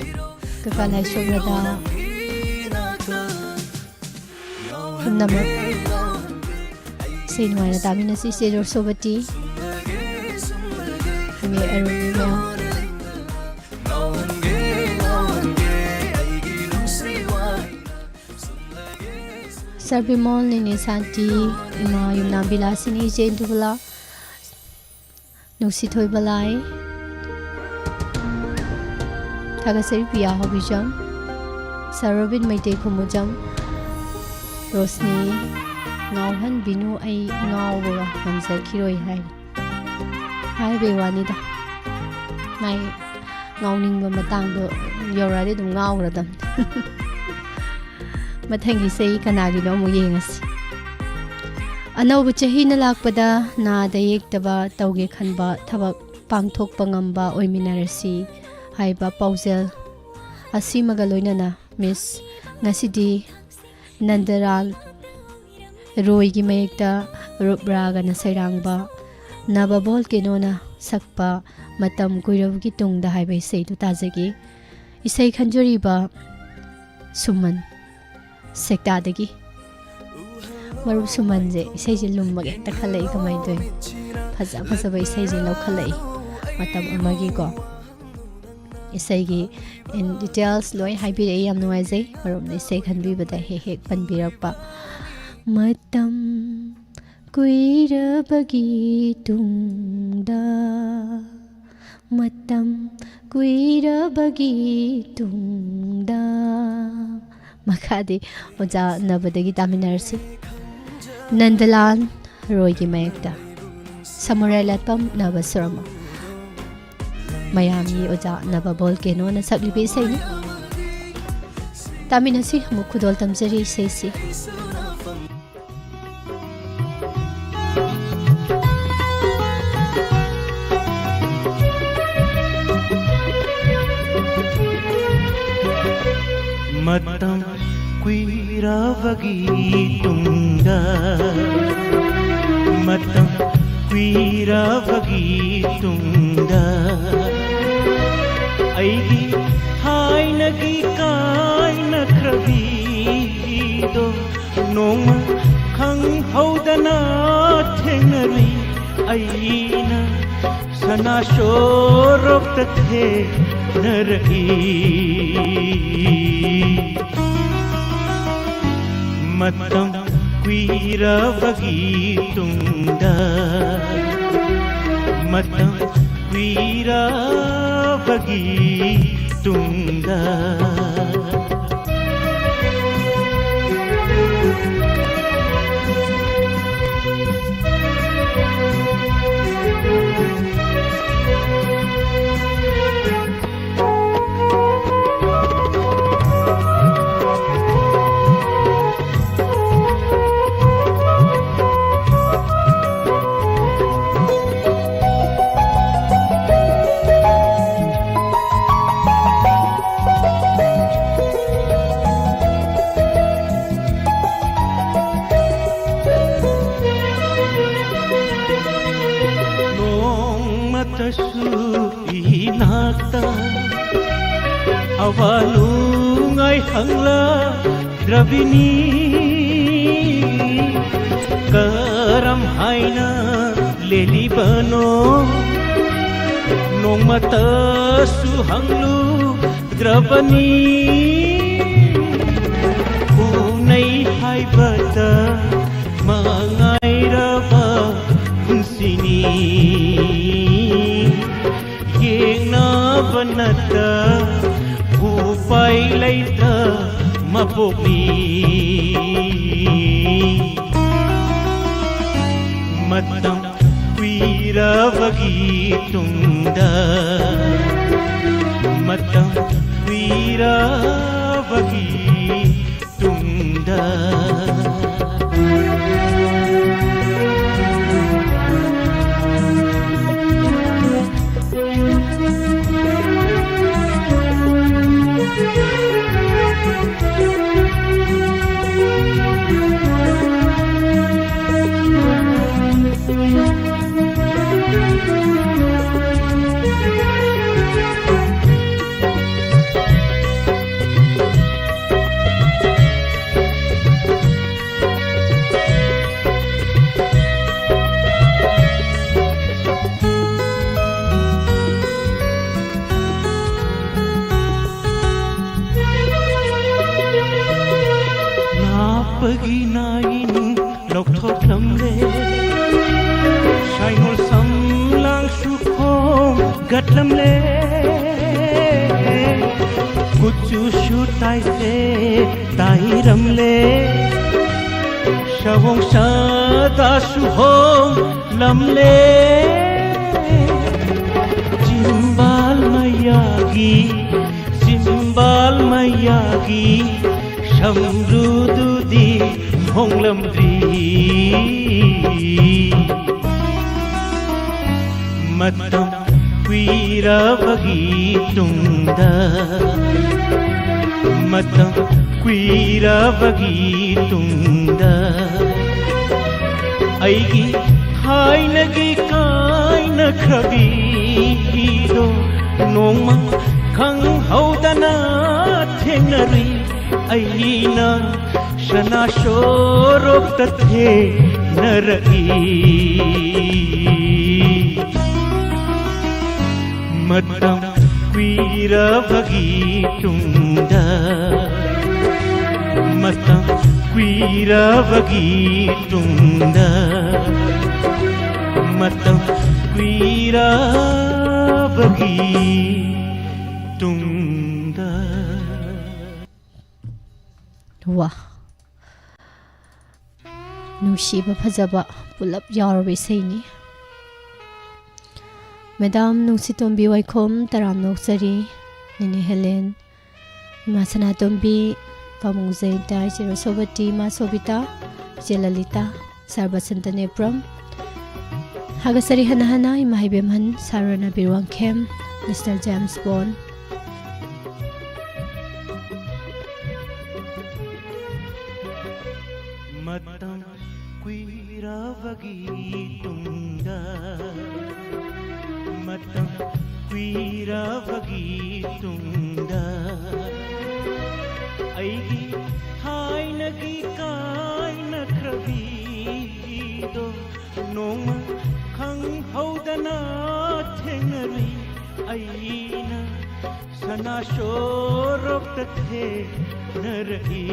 Kakalai Shobrada Nama Sinwana Tamina Sister Sobati Kami Arumia Sarbimol Nini Santi Ima Yumna Bilasini Jendubala Nuksitoy Balay Thagasari Pia Hobijam Sarabin Maite Kumujam Rosni Ngauhan Binu Ai Ngauwa Hamza Kiroi Hai Hai Bewanida Mai Ngauning Matang do Yoradi dum Ngauradam Mathangi say Kanagi no Muyengas Anau Chahi Nalakpada Na Dayektaba Tauge Khanba Tabak Pangthok Pangamba Oiminarasi Haiba Pausel Asi Magaloinana Miss Ngasidi Nandaral Roy gi mayekta rubraga na sairangba nababol kenona sakpa matam kuiraw gi tungda haibai sei tu tajagi isai khanjori ba suman sekta dagi maru suman je isai je lummage ta khalai kamai doi phaja phaja bai isai je lokhalai matam amagi ko isai gi in details loi haibi re yam nuai jai marum ne sei khanbi bada he he panbirakpa matam kuirabagi tungda matam kuirabagi tungda makadi oja nabadagi taminarsi Nandalan Roy gi mayekta Samurai Latpam Navasurama Miami oja nababol keno na saglibi say ni taminasi mukudol tamjari say si Matam kuiravagi tungda Matam kuiravagi tungda Aigi thainagi kaina krabido Noma khang haudana thengnari aina sana shorokta the narai Matam kuiravagi tungda Matam kuiravagi tungda Awalungai hangla dravini karam haina leli bano nongmata suhanglu dravani unai haibata mangai raba sini yeng na banat ꯃꯄꯣꯛꯅꯤ ꯃꯇꯝ ꯀꯨꯏꯔꯕꯒꯤ ꯇꯨꯡꯗ ꯃꯇꯝ ꯀꯨꯏꯔꯕꯒꯤ ꯇꯨꯡꯗ ꯄꯒꯤ nine ꯂꯧꯊꯣꯛꯂꯝꯂꯦ ꯁꯥꯏꯅꯣꯜ ꯁꯝꯂꯥꯡꯁꯨ ꯈꯣꯝꯒꯠꯂꯝꯂꯦ ꯀꯨꯆꯨꯁꯨ ꯇꯥꯏꯁꯦ ꯇꯥꯏꯔꯝꯂꯦ ꯁꯑꯣꯡ ꯁꯥꯗꯥꯁꯨ ꯍꯣꯡꯂꯝꯂꯦ ꯆꯤꯝꯕꯥꯜ ꯃꯌꯥꯒꯤ ꯁꯝꯔꯨꯗꯨꯗꯤ ꯍꯣꯡꯂꯝꯗ꯭ꯔꯤ ꯃꯇꯝ ꯀꯨꯏꯔꯕꯒꯤ ꯇꯨꯡꯗ ꯃꯇꯝ ꯀꯨꯏꯔꯕꯒꯤ ꯇꯨꯡꯗ ꯑꯩꯒꯤ ꯊꯥꯏꯅꯒꯤ ꯀꯥꯏꯅꯈ꯭ꯔꯕꯤꯗꯣ ꯅꯣꯡꯃ ꯈꯪꯍꯧꯗꯅ ꯊꯦꯡꯅꯔꯤ ꯑꯩꯅ ꯁꯅꯥꯁꯣꯔꯣꯛꯇ ꯊꯦꯡꯅꯔꯛꯏ ꯃꯇꯝ ꯀꯨꯏꯔꯕꯒꯤ ꯇꯨꯡꯗ ꯃꯇꯝ ꯀꯨꯏꯔꯕꯒꯤ ꯇꯨꯡꯗ ꯃꯇꯝ ꯀꯨꯏꯔꯕꯒꯤ ꯇꯨꯡꯗ ꯋꯥ ꯅꯨꯡꯁꯤꯕ ꯐꯖꯕ ꯄꯨꯂꯞ ꯌꯥꯎꯔꯕ ꯏꯁꯩꯅꯤ ꯃꯦꯗꯥꯝ ꯅꯨꯡꯁꯤꯇꯣꯝꯕꯤ ꯋꯥꯏꯈꯣꯝ ꯇꯔꯥꯝ ꯅꯣꯛꯆꯔꯤ ꯅꯦꯅꯦ ꯍꯦꯂꯦꯟ ꯏꯃꯥ ꯁꯅꯥꯇꯣꯝꯕꯤ ꯄꯥꯕꯨꯡ ꯖꯌꯟꯇ ꯏꯆꯦ ꯔꯣꯁꯣꯕꯇꯤ ꯏꯃꯥ ꯁꯣꯕꯤꯇꯥ ꯏꯆꯦ ꯂꯂꯤꯇꯥ ꯁꯥꯔ ꯕꯁꯟꯇ ꯅꯦꯄ꯭ꯔꯝ ꯍꯥꯒꯁꯔꯤ ꯍꯅꯍana ꯏꯃꯥ ꯍꯩꯕꯦꯝꯍꯟ ꯁꯥꯔ ꯕꯤꯔꯋꯥꯡꯈꯦꯝ ꯃꯤꯁꯇꯔ ꯖꯦꯝꯁ ꯕꯣꯟ मतं कुइरावगी तुंगा मतं कुइरावगी तुंगा ऐगी थाइनगी काइनख्रबीदो नोम खंहौदना थेंगरी ऐना सनाशोरोक्त थे नरही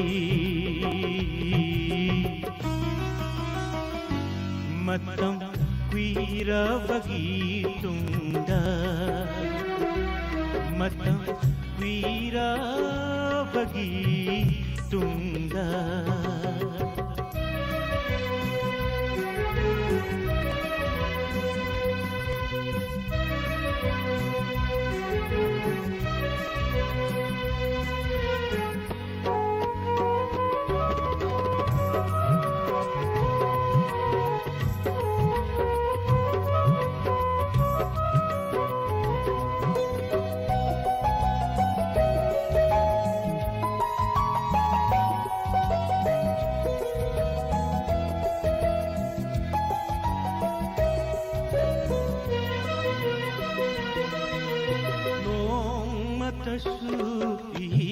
मतं कुइरावगी तुंगा मतं कुइरावगी Tunga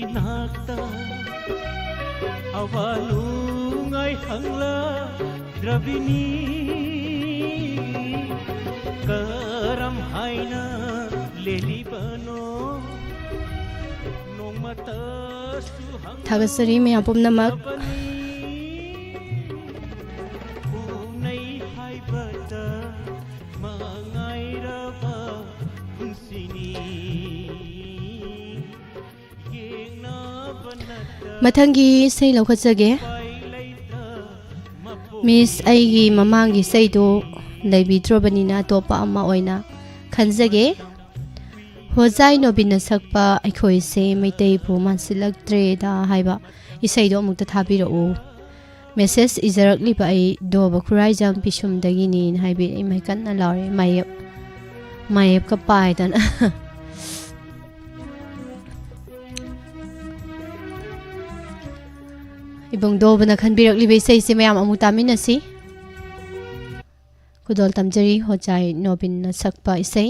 Inakta awalungay hangla drabini karamhaina lelibano nong mata suhang थागसरी मैया पुमनमक unay haibata mangairaba unsini ꯃꯊꯪꯒꯤ ꯏꯁꯩ ꯂꯧꯈꯠꯆꯒꯦ ꯃꯤꯁ ꯑꯩꯒꯤ ꯃꯃꯥꯡꯒꯤ ꯏꯁꯩꯗꯣ ꯂꯩꯕꯤꯗ꯭ꯔꯕꯅꯤꯅ ꯑꯇꯣꯞꯄ ꯑꯃ ꯑꯣꯏꯅ ꯈꯟꯖꯒꯦ ꯍꯣꯖꯥꯏ ꯅꯣꯕꯤꯟꯅ ꯁꯛꯄ ꯑꯩꯈꯣꯏꯁꯦ ꯃꯩꯇꯩꯕꯨ ꯃꯥꯟꯁꯤꯜꯂꯛꯇ꯭ꯔꯦꯗ ꯍꯥꯏꯕ ꯏꯁꯩꯗꯣ ꯑꯃꯨꯛꯇ ꯊꯥꯕꯤꯔꯛꯎ ꯃꯦꯁꯦꯖ ꯏꯖꯔꯛꯂꯤꯕ ꯑꯩ ꯗꯣꯕ ꯈꯨꯔꯥꯏꯖꯝ ꯄꯤꯁꯨꯝꯗꯒꯤꯅꯤꯅ ꯍꯥꯏꯕꯤꯔꯛꯏ ꯃꯩ ꯀꯟꯅ ꯂꯥꯎꯔꯦ ꯃꯥꯌꯦꯞꯀ ꯄꯥꯏꯗꯅ इबुंग दोबना खनबिरकलिबे इसेइसे मयाम अमु तामिनसी खुदोल तमजरी होजाई नोबिन न सकपा इसे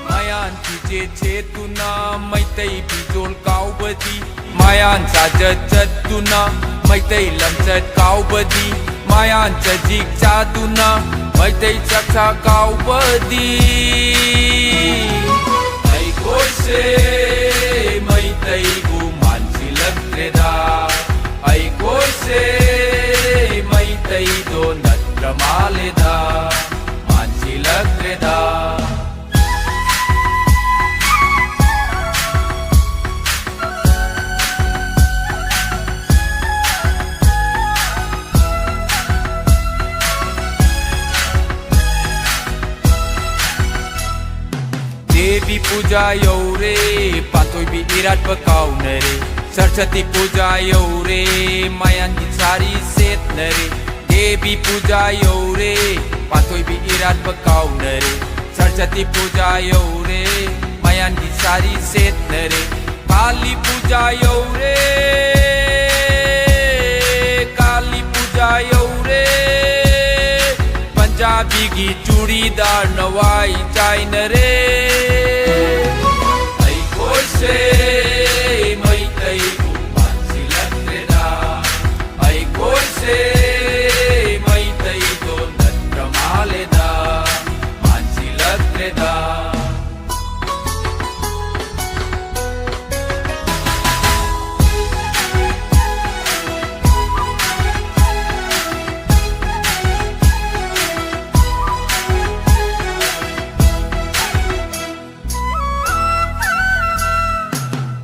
मायान चीजे चेतुना मैतै बिजोल काउबदी मायान साजत चतुना मैतै लमचत काउबदी मायान चजिक चादुना मैतै चक्सा काउबदी ऐ कोसे मैतै लग्रेदा ऐ कोसे मैतै दो नत्र मालेदा मानसी लग्रेदा देवी पूजा यौरे पातोई भी इराट बकाउनरे सरस्वती पूजा यौरे मायान की सारी सेत नरे देवी पूजा यौरे पाथोई भी इराट बकाउ नरे सरस्वती पूजा यौरे मायान की सारी सेत नरे काली पूजा you're Kali Puja you're Punjabi की चूड़ीदार नवाई चाय नरे ऐ कोसे मैतै दो नत्र मालेदा मानसी लग्रेदा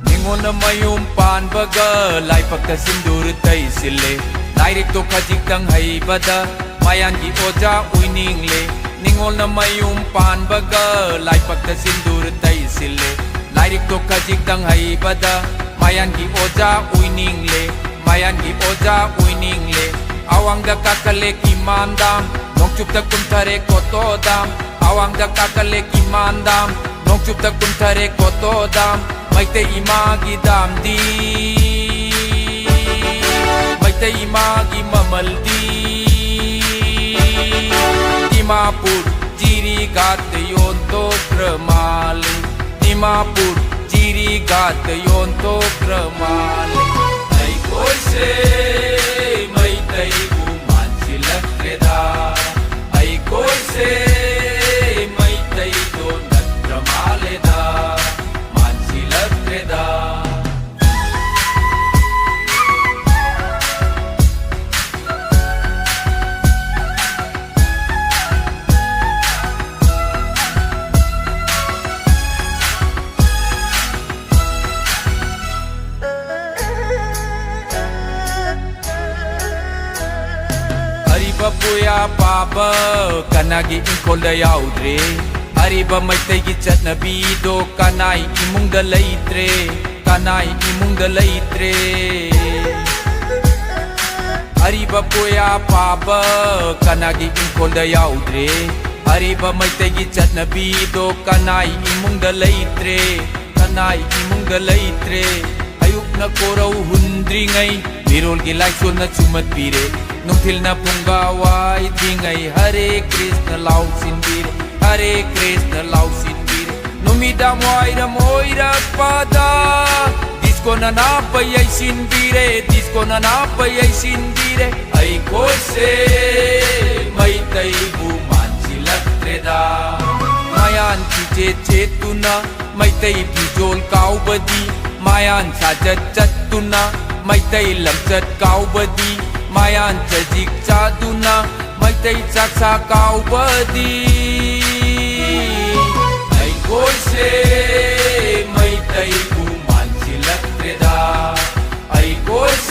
निंगोन मयूम पानबगा लाइफक्ता सिंदूर तैसिले लाइरिक तो खजिक्तंग हैबदा मायान की ओजा उइनिंगले निंगोल न मयूम पानबगा लाइफक्ता सिंदूर तैसिले लाइरिक तो खजिक्तंग हैबदा मायान की ओजा उइनिंगले मायान की ओजा उइनिंगले अवांगदा काकले की मांदाम नोंगचुपता कुंथरे कोतोदाम अवांगदा काकले की मांदाम नोंगचुपता कुंथरे कोतोदाम मैते इमा की दामदी मैतै मागी ममलदी दिमापुर जिरी गात योन्तो क्रमाले दिमापुर जिरी गात योन्तो क्रमाले ऐ कोसे मैतै मानसी लग्रेदा ऐ कोसे मैतै दो नत्र मालेदा Mansi लग्रेदा Puya papa kanagi inkolda yaudre ariba maitai gi chatnabi do kanai imungda leitre kanai imungda leitre ariba puya papa kanagi inkolda yaudre ariba maitai gi chatnabi do kanai imungda leitre kanai imungda leitre ayuk na korau hundri ngai mirol gi laisol na chumat pire Nungthil na punggaway dingay Hare Krishna lau sinbir Hare Krishna lau sinbir Numidam wairam oirak pada Disko na napayay sinbire Disko na napayay sinbire Ay kose Maitay buman silagtreda Mayan kije chetuna Maitay bijol kaubadi Mayan sajat chatuna Maitay lamsat kaubadi Mayan cajik caduna Maitai caksa kau badi Ai kose Maitai buman silak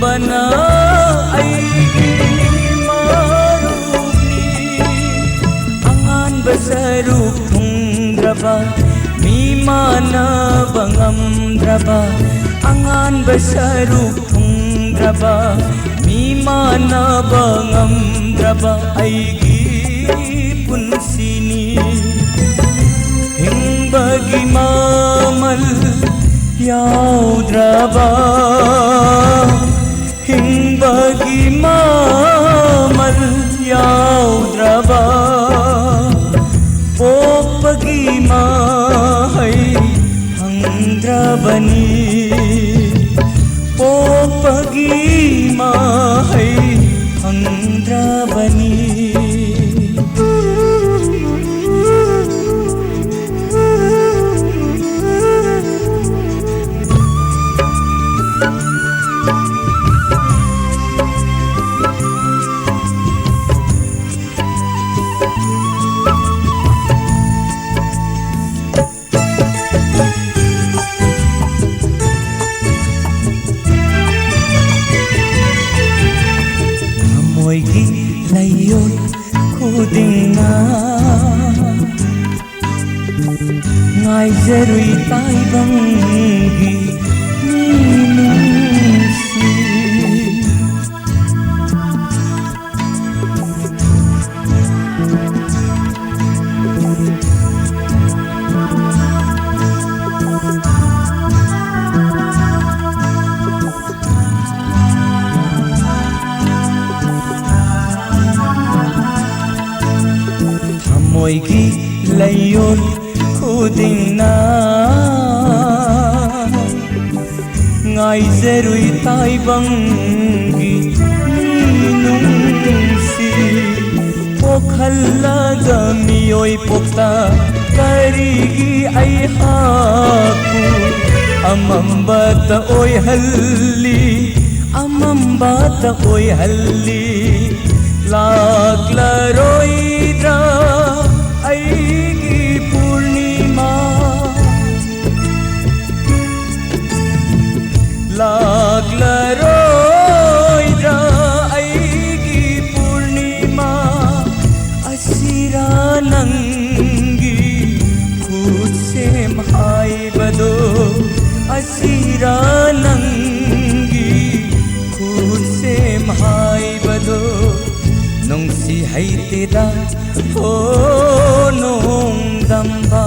bana aigi marupni angan basaruk thungdraba mi mana bangamdraba angan basaruk thungdraba mi mana bangamdraba aigi punsini hingbagi mamal yaudraba hingbagi mamal yaudraba popagi mahai hangdrabani popagi mahai hangdrabani moigi layon khudinga ngai zerui tai bangi nungsi moigi layon khudinga ngai zerui tai bangi nungsi pokhallaga mioi pokta karigi ai haku amambata oi halli laglaroidra aigi purnima laglaroidra aigi purnima asira nangi kutsem haibado asira nangi kutsem haibado nungsi haiteda ho nong damba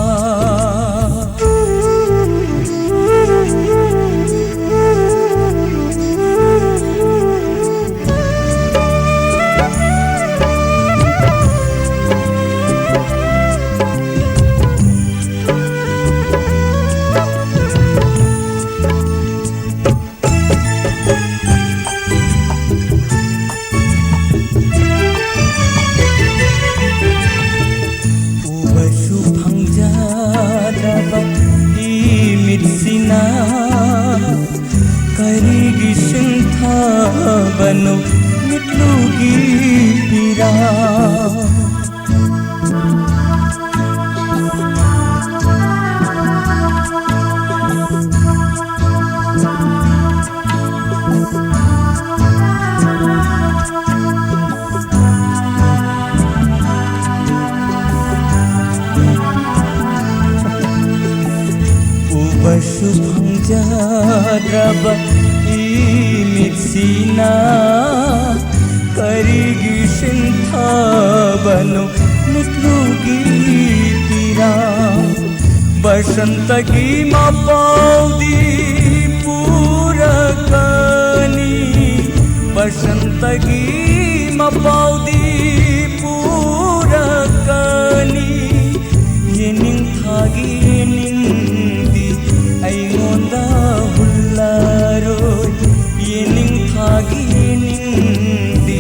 karigi sintha banu mitlugi pira Subhang jadraba imitsina karigi sintha banu mitlugi pira basantagi mapaudi purakani basantagi mapaudi purakani yening thagi ningdi aingonda hullaroi yening thagi ningdi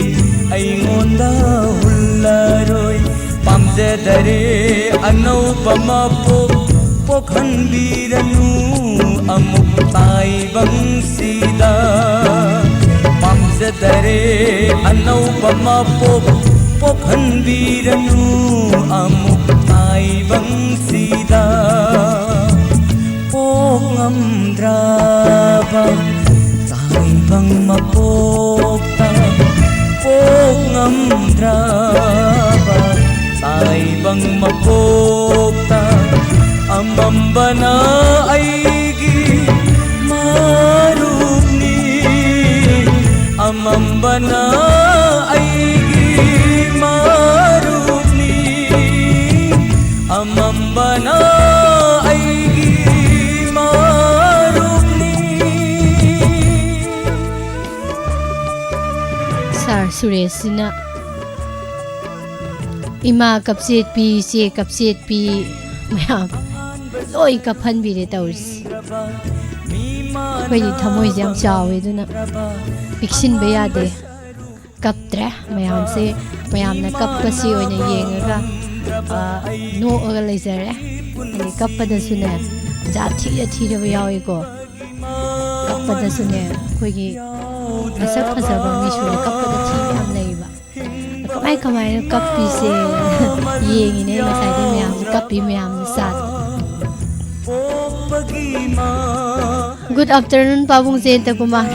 aingonda hullaroi pamjedare anubama pokhanbiranu amuk taibang sida pamjedare anubama pokhanbiranu amuk taibang sida ngamdraba tai bang mapokta pok ngamdraba sai bang mapokta amambana aigi marupni amambana aigi marupni amambana aigi marupni. Sar Suresina Ima kapsit pi se kapsit pi mayam loi kaphan bi de tawris khoi thamoi jam chawe duna piksin be ya de kaptre mayam se mayam na kapasi oina yenga no oga leizare ani kappada sune jathi athi de yawe ko kappada sune khoi gi asak khasaba mi sune kappada thi am leiba kamai kamai kappi se yengi ne ngasai de mayam kappi mayam sat. Good afternoon Pabung Zenta Kumar.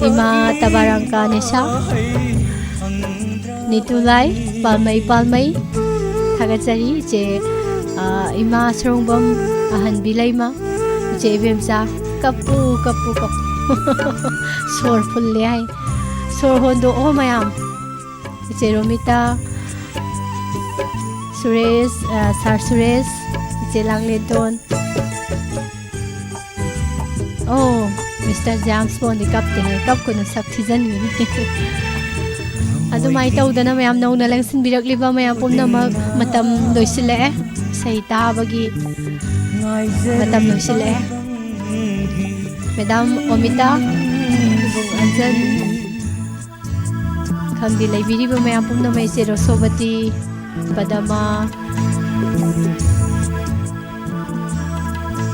Ima Tabarangka Nisha Nitulai Palmai Thagatsari je Ima Srongbam Ahan Bilaima je Bemsa Kapu Sor Pullai Sor Hondo O Mayam je Romita Suresh Sar Suresh Jelang Leton. Oh, Mr. James Bond di kap din kap ko na sak season ni. Adu mai taw da na mayam naw na lang sinbirak liba mayam pum na matam loisile say ta bagi matam loisile. Madam Omita bung anjan khangdi laibiri ba mayam pum na may se Rosovati Padama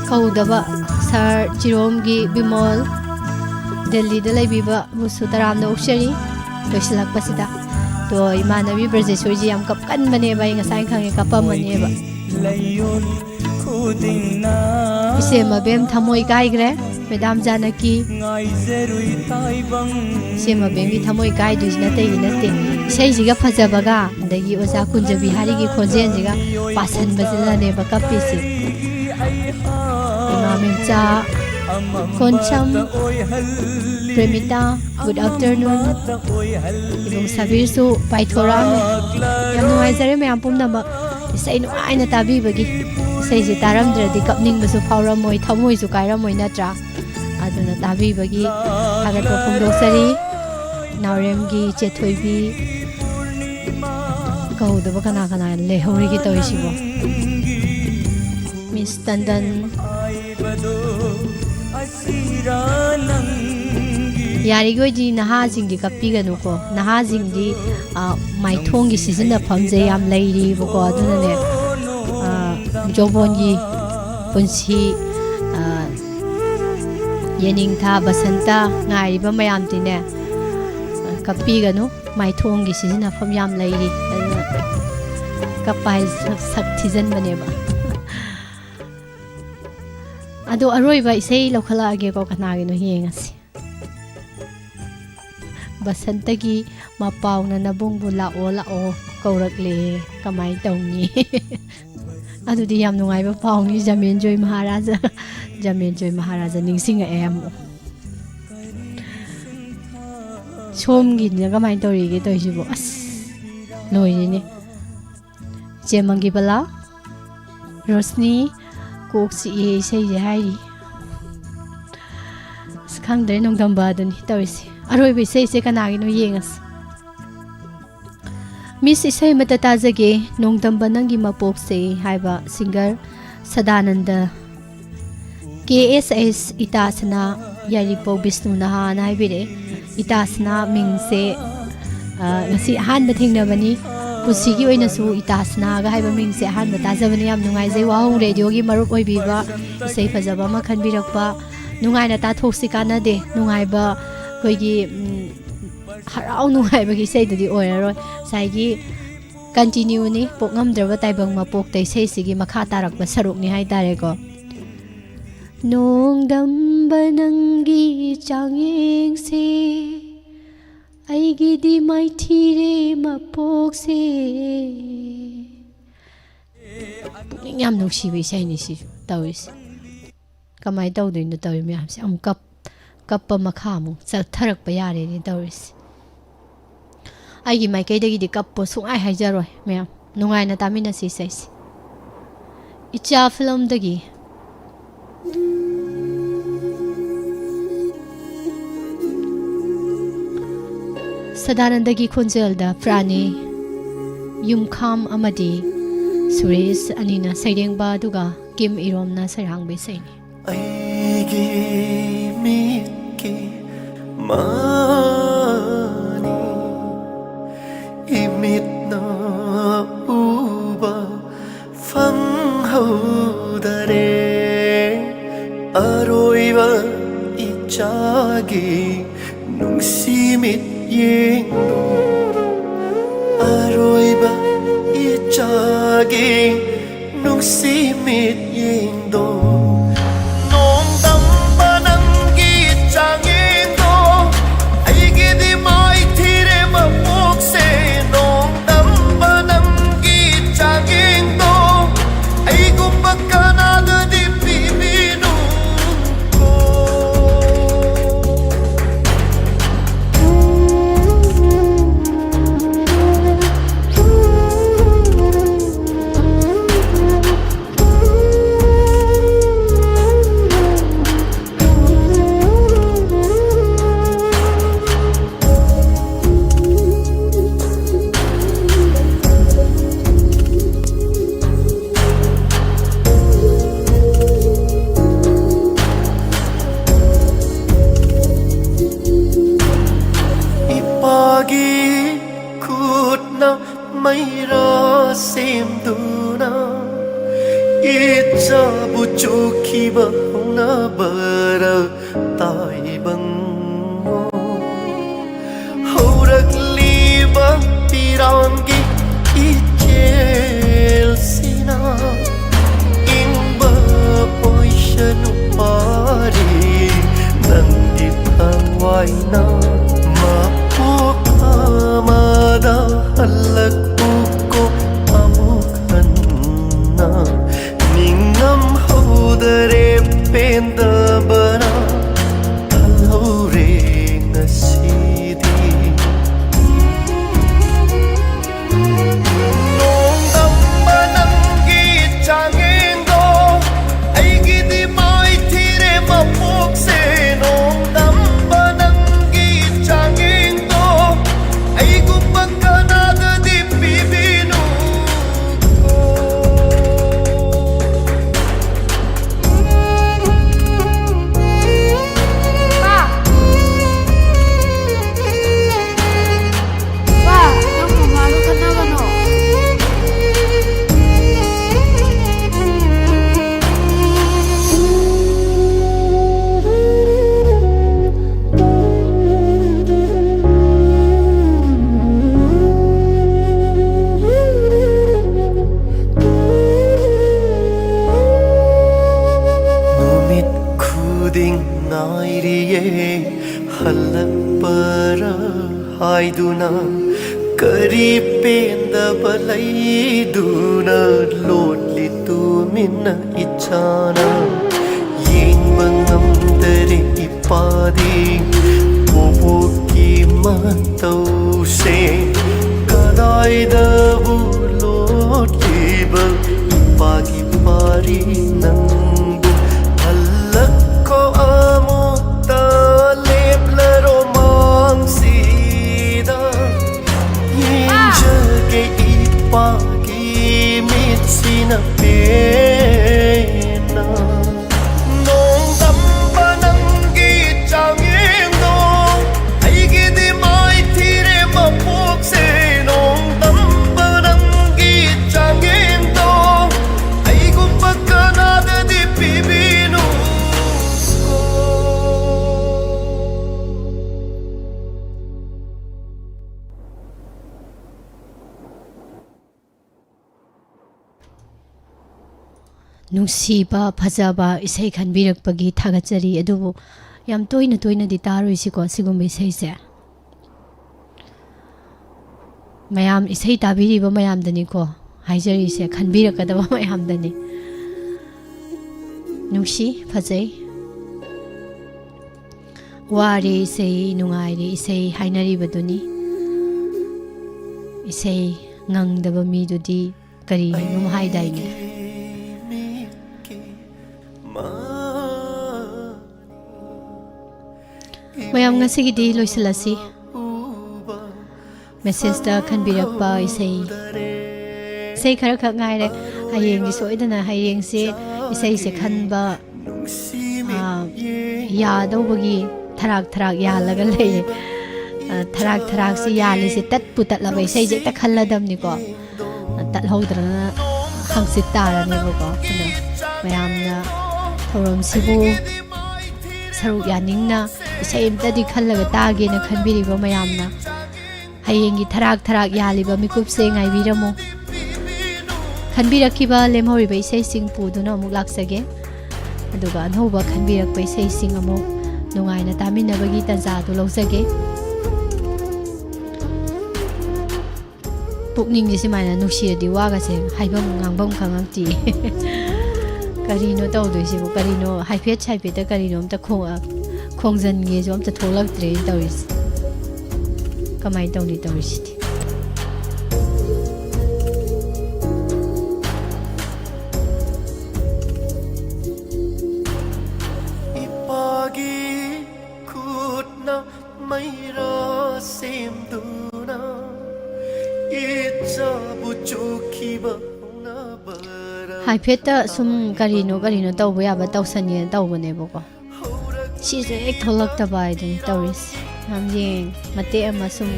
Kaudaba Sar Chiromgi Bimol Delhi da laibiba musu taramna ukshari loisilak pasida to imanabi Brajesh yam kapkan bane ba ngasai khange kapamane ba ise mabem thamoi gaigre Madam Janaki ise mabem gi thamoi gai duisna te ginate sei jiga phajabaga dagi oja kunja bihari gi khojen jiga pasan bajila ne ba kapisi Imamcha Koncham Premita good afternoon ibong sabir su paithoram yam nuai jare me ampum na ba sei nu aina tabi bagi sei ji taram dradi kapning basu phauram moi thamoi su kairam moi natra aduna tabi bagi agar ko phungdosari naurem gi chethoibi kauda ba kana kana lehori gi toisibo Miss Tandan Yarigoi ji naha jing di kapi ganu ko naha jing di mai thong gi season famje yam lairi bo ko aduna ne jobon gi punsi yening tha basanta ngai ba mayam ti ne kapi ganu mai thong gi season fam yam lairi kapai sak season bane ba Ado aroiba isei lokhala age ko kanagi no hingasi Basantagi mapaw na nabungbu lao kaurakle kamay tawni Ado di yam nungay ba paw ni Jamin Joy Maharaja ningsinga emo Somgi niya kamay tawri gito isibo as Noy ni Jemangi bala Rosni Kok si iya say jahay Sakang dari nung damba dun tawisi Aroy ba isay kanagi no yengas Miss isay matatazage nung damba nang gimapok say haiba singer Sadananda KSS itasana Yaripo Bisnu naha na haibire itasana mingse ngasi ahanba thingnabani pusigi oina su itasna ga haiba mingse ahanba tajabani yam nungai jai wahong radio gi marup oibiba isai fajaba ma khanbirakpa nungai na ta thoksi kana de nungai ba koigi harau nungai ba gi sei dadi oiraroi sai gi continue ni pokngam draba taibang ma pok tai sei sigi makha tarak ba saruk ni hai tare ko nong dam ꯅꯣꯡꯗꯝꯕ ꯅꯪꯒꯤ ꯆꯥꯡꯌꯦꯡꯁꯦ ꯑꯩꯒꯤꯗꯤ ꯃꯥꯏꯊꯤꯔꯦ ꯃꯄꯣꯛꯁꯦ ꯌꯥꯝ ꯅꯨꯡꯁꯤꯕ ꯏꯁꯩꯅꯤ ꯁꯤꯁꯨ ꯇꯧꯔꯤꯁꯦ ꯀꯃꯥꯏꯅ ꯇꯧꯗꯣꯏꯅꯣ ꯇꯧꯔꯤ ꯃꯌꯥꯝꯁꯦ ꯑꯃꯨꯛ ꯀꯞꯄ ꯃꯈꯥ ꯑꯃꯨꯛ ꯆꯠꯊꯔꯛꯄ ꯌꯥꯔꯦꯅꯦ ꯇꯧꯔꯤꯁꯦ ꯑꯩꯒꯤ ꯃꯥꯏꯀꯩꯗꯒꯤꯗꯤ ꯀꯞꯄ ꯁꯨꯡꯍꯥꯏ ꯍꯥꯏꯖꯔꯣꯏ ꯃꯌꯥꯝ ꯅꯨꯡꯉꯥꯏꯅ ꯇꯥꯃꯤꯟꯅꯁꯤ ꯏꯁꯩꯁꯦ ꯏꯆꯥ ꯐꯤꯂꯝꯗꯒꯤ ꯁꯗꯥꯅꯟꯗꯒꯤ ꯈꯣꯟꯖꯦꯜꯗ ꯄ꯭ꯔꯥꯅꯤ ꯌꯨꯝꯈꯥꯝ ꯑꯃꯗꯤ ꯁꯨꯔꯦꯁ ꯑꯅꯤꯅ ꯁꯩꯔꯦꯡꯕ ꯑꯗꯨꯒ ꯀꯤꯝ ꯏꯔꯣꯝꯅ ꯁꯩꯔꯥꯡꯕ ꯏꯁꯩꯅꯤ ꯑꯩꯒꯤ ꯃꯤꯠꯀꯤ ꯃꯥꯅꯤ 이mit나 우바 팡하우다레 아로이와 이짝이 농심잇 잉도 아로이와 이짝이 농심잇 잉도 농담바남기 짱잉도 아이게디 마이티레 마복세 농담바남기 짱잉도 아이고 바카나드디 비비누고 Mayra semduna Ijabu chukiba hona bara taibang Horak liba pirangi ichel sina Ingba poishanu pari nanditang waina Mapukhamada halak ko amukhanna ningam hodare pendabana alore ngasidi nongdambanangi changendo aigidi maithire mapokse nongdambanangi changendo aigu bakkanadadi bibinu halapara haiduna kari pendaba laiduna lotli tumina ichana yengba ngamdare ipadi boboki matause kadaidabu lotliba ipagi pari nangu halakko amukta leplaro mangsida yinjage ipagi mitsina pena nongdambanangi changendo aigidi maithire mapokse nongdambanangi changendo aigu bakkanadadi ꯅꯨꯡꯁꯤꯕ ꯐꯖꯕ ꯏꯁꯩ ꯈꯟꯕꯤꯔꯛꯄꯒꯤ ꯊꯥꯒꯠꯆꯔꯤ ꯑꯗꯨꯕꯨ ꯌꯥꯝ ꯇꯣꯏꯅꯗꯤ ꯇꯥꯔꯣꯏꯁꯤꯀꯣ ꯁꯤꯒꯨꯝꯕ ꯏꯁꯩꯁꯦ ꯃꯌꯥꯝ ꯏꯁꯩ ꯇꯥꯕꯤꯔꯤꯕ ꯃꯌꯥꯝꯗꯅꯤꯀꯣ ꯍꯥꯏꯖꯔꯤꯁꯦ ꯈꯟꯕꯤꯔꯛꯀꯗꯕ ꯃꯌꯥꯝꯗꯅꯤ ꯅꯨꯡꯁꯤ ꯐꯖꯩ ꯋꯥꯔꯦ ꯏꯁꯩ ꯅꯨꯡꯉꯥꯏꯔꯦ ꯏꯁꯩ ꯍꯥꯏꯅꯔꯤꯕꯗꯨꯅꯤ ꯏꯁꯩ ꯉꯪꯗꯕ ꯃꯤꯗꯨꯗꯤ ꯀꯔꯤꯅꯣ ꯍꯥꯏꯗꯥꯏꯅꯦ ꯃꯌꯥꯝ ꯉꯁꯤꯒꯤꯗꯤ ꯂꯣꯏꯁꯤꯜꯂꯁꯤ ꯃꯦꯁꯦꯖꯇ ꯈꯟꯕꯤꯔꯛꯄ ꯏꯁꯩ ꯈꯔ ꯈꯛ ꯉꯥꯏꯔꯦ ꯍꯌꯦꯡꯗꯤ ꯁꯣꯏꯗꯅ ꯍꯌꯦꯡꯁꯦ ꯏꯁꯩꯁꯦ ꯈꯟꯕ ꯌꯥꯗꯧꯕꯒꯤ ꯊꯔꯥꯛ ꯌꯥꯜꯂꯒ ꯂꯩꯌꯦ ꯊꯔꯥꯛꯁꯤ ꯌꯥꯜꯂꯤꯁꯦ ꯇꯠꯄꯨ ꯇꯠꯂꯕ ꯏꯁꯩꯁꯦ ꯍꯦꯛꯇ ꯈꯜꯂꯗꯝꯅꯤꯀꯣ ꯇꯠꯍꯧꯗ꯭ꯔꯒꯅ ꯍꯪꯆꯤꯠ ꯇꯥꯔꯅꯦꯕꯀꯣ ꯑꯗꯣ ꯃꯌꯥꯝꯅ ꯊꯧꯔꯝꯁꯤꯕꯨ ꯁꯔꯨꯛ ꯌꯥꯅꯤꯡꯅ ꯏꯁꯩ ꯑꯃꯇꯗꯤ ꯈꯜꯂꯒ ꯇꯥꯒꯦꯅ ꯈꯟꯕꯤꯔꯤꯕ ꯃꯌꯥꯝꯅ ꯍꯌꯦꯡꯒꯤ ꯊꯔꯥꯛ ꯌꯥꯜꯂꯤꯕ ꯃꯤꯀꯨꯞꯁꯦ ꯉꯥꯏꯕꯤꯔꯝꯃꯨ ꯈꯟꯕꯤꯔꯛꯈꯤꯕ ꯂꯦꯝꯍꯧꯔꯤꯕ ꯏꯁꯩꯁꯤꯡ ꯄꯨꯗꯨꯅ ꯑꯃꯨꯛ ꯂꯥꯛꯆꯒꯦ ꯑꯗꯨꯒ ꯑꯅꯧꯕ ꯈꯟꯕꯤꯔꯛꯄ ꯏꯁꯩꯁꯤꯡ ꯑꯃꯨꯛ ꯅꯨꯡꯉꯥꯏꯅ ꯇꯥꯃꯤꯟꯅꯕꯒꯤ ꯇꯥꯟꯖꯥꯗꯨ ꯂꯧꯖꯒꯦ ꯄꯨꯛꯅꯤꯡꯁꯦ ꯁꯨꯃꯥꯏꯅ ꯅꯨꯡꯁꯤꯔꯗꯤ ꯋꯥꯒꯁꯦ ꯍꯥꯏꯐꯝ ꯉꯥꯡꯐꯝ ꯈꯪꯉꯛꯇꯤ ꯀꯔꯤꯅꯣ ꯇꯧꯗꯣꯏꯁꯤꯕꯨ ꯀꯔꯤꯅꯣ ꯍꯥꯏꯐꯦꯠꯇ ꯀꯔꯤꯅꯣ ꯑꯝꯇ ꯈꯣꯡꯖꯟꯒꯦꯁꯨ ꯑꯝꯇ ꯊꯣꯛꯂꯛꯇ꯭ꯔꯦ ꯇꯧꯔꯤꯁꯦ ꯀꯃꯥꯏꯅ ꯇꯧꯅꯤ ꯇꯧꯔꯤꯁꯤꯗꯤ ꯏꯄꯥꯒꯤ ꯈꯨꯠꯅ ꯃꯩꯔꯥ ꯁꯦꯝꯗꯨꯅ ꯏꯆꯥꯕꯨ ꯆꯣꯛꯈꯤꯕ ꯍꯥꯏꯐꯦꯠꯇ ꯁꯨꯝ ꯀꯔꯤꯅꯣ ꯇꯧꯕ ꯌꯥꯕ ꯇꯧꯁꯟꯒꯦꯅ ꯇꯧꯕꯅꯦꯕꯀꯣ ꯁꯤꯁꯨ ꯍꯦꯛ ꯊꯣꯛꯂꯛꯇꯕ ꯍꯥꯏꯗꯨꯅꯤ ꯇꯧꯔꯤꯁꯦ ꯌꯦꯡ ꯃꯇꯦꯛ ꯑꯃ ꯁꯨꯝ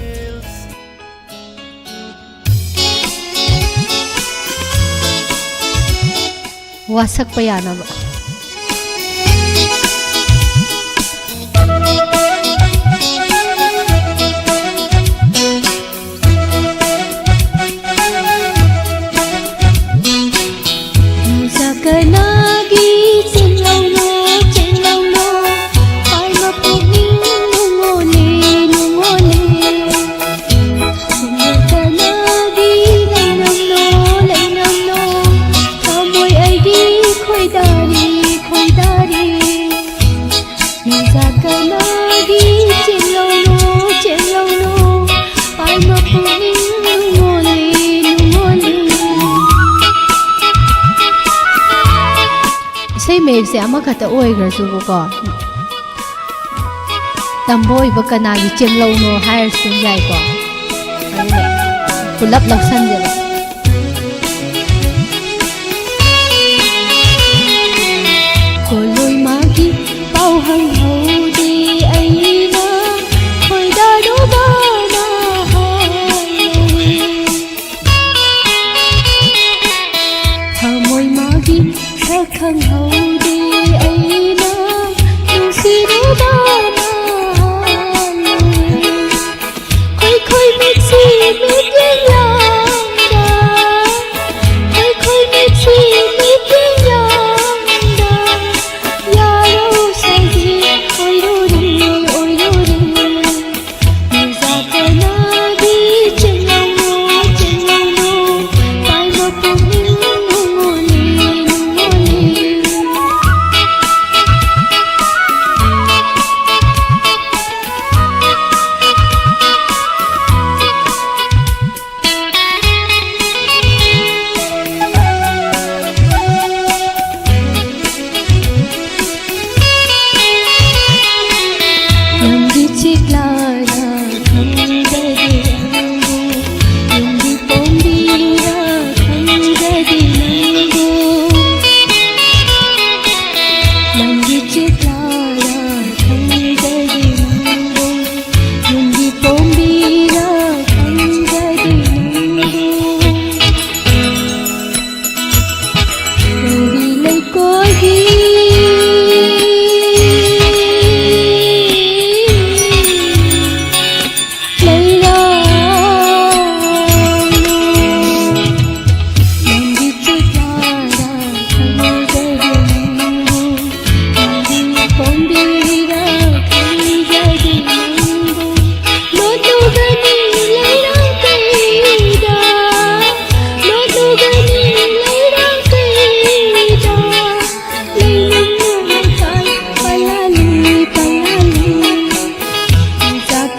ꯋꯥꯁꯛꯄ ꯌꯥꯅꯕ ꯃꯌꯦꯛꯁꯦ ꯑꯃꯈꯛꯇ ꯑꯣꯏꯈ꯭ꯔꯁꯨꯕꯀꯣ ꯇꯝꯕ ꯑꯣꯏꯕ ꯀꯅꯥꯒꯤ ꯆꯦꯡꯂꯧꯅꯣ ꯍꯥꯏꯔꯁꯨ ꯌꯥꯏꯀꯣ ꯑꯗꯨꯅ ꯄꯨꯂꯞ ꯂꯧꯁꯟꯖꯕ ꯀꯣꯂꯣꯏ ꯃꯥꯒꯤ ꯄꯥꯎ ꯍꯪꯍꯧꯗꯦ ꯑꯩꯅ ꯈꯣꯏꯗꯥꯔꯨꯕꯅ ꯊꯃꯣꯏ ꯃꯥꯒꯤ ꯁꯛ ꯈꯪꯍꯧꯗꯦ ꯑꯩꯅ ꯅꯨꯡꯁꯤꯔꯨꯕꯅ ꯈꯣꯏ ꯃꯤꯠꯁꯤ ꯃꯤꯠꯌꯦꯡ ꯂꯥꯡꯗ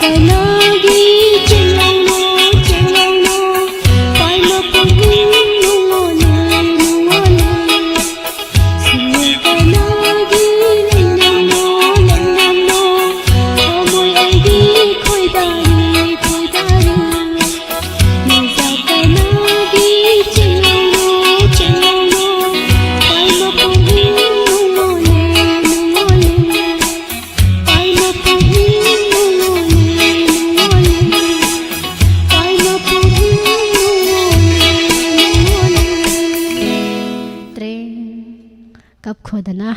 कनागी चिल्लानो चिल्लानो पाइलो पुगिन नुंगोले नुंगोले सिया कनागी निन्नानो निन्नानो अमोय आइगी खोइदारी खोइदारी मजा कनागी चिल्लानो चिल्लानो पाइलो पुगिन नुंगोले नुंगोले पाइलो पुगिन नुंगोले नुंगोले पाइलो पुगिन नुंगोले ट्रेन कब खोदना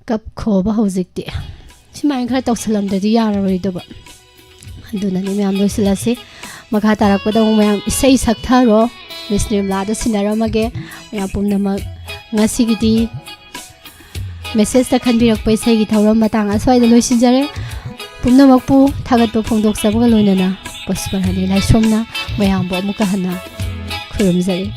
कब खोब हौजिकती सिमाय खर तौसलमददी याररोइदोबा अदुननि म्याम लोइसलासे मखा तारकपदा म्याम इसै सक्थारो मिस निर्मलादा सिनारमगे म्याम पुमनमक ngasiगidi मेसेज ता खनबिरकपै इसैगी थौरम मतंग असवाइदा लोइसिनजरे पुमनमकपु थागतपो फोंदोकसबगा लोइनना पसपरहनि लाइसोमना म्यामबो अमुका हना खुरुमजरी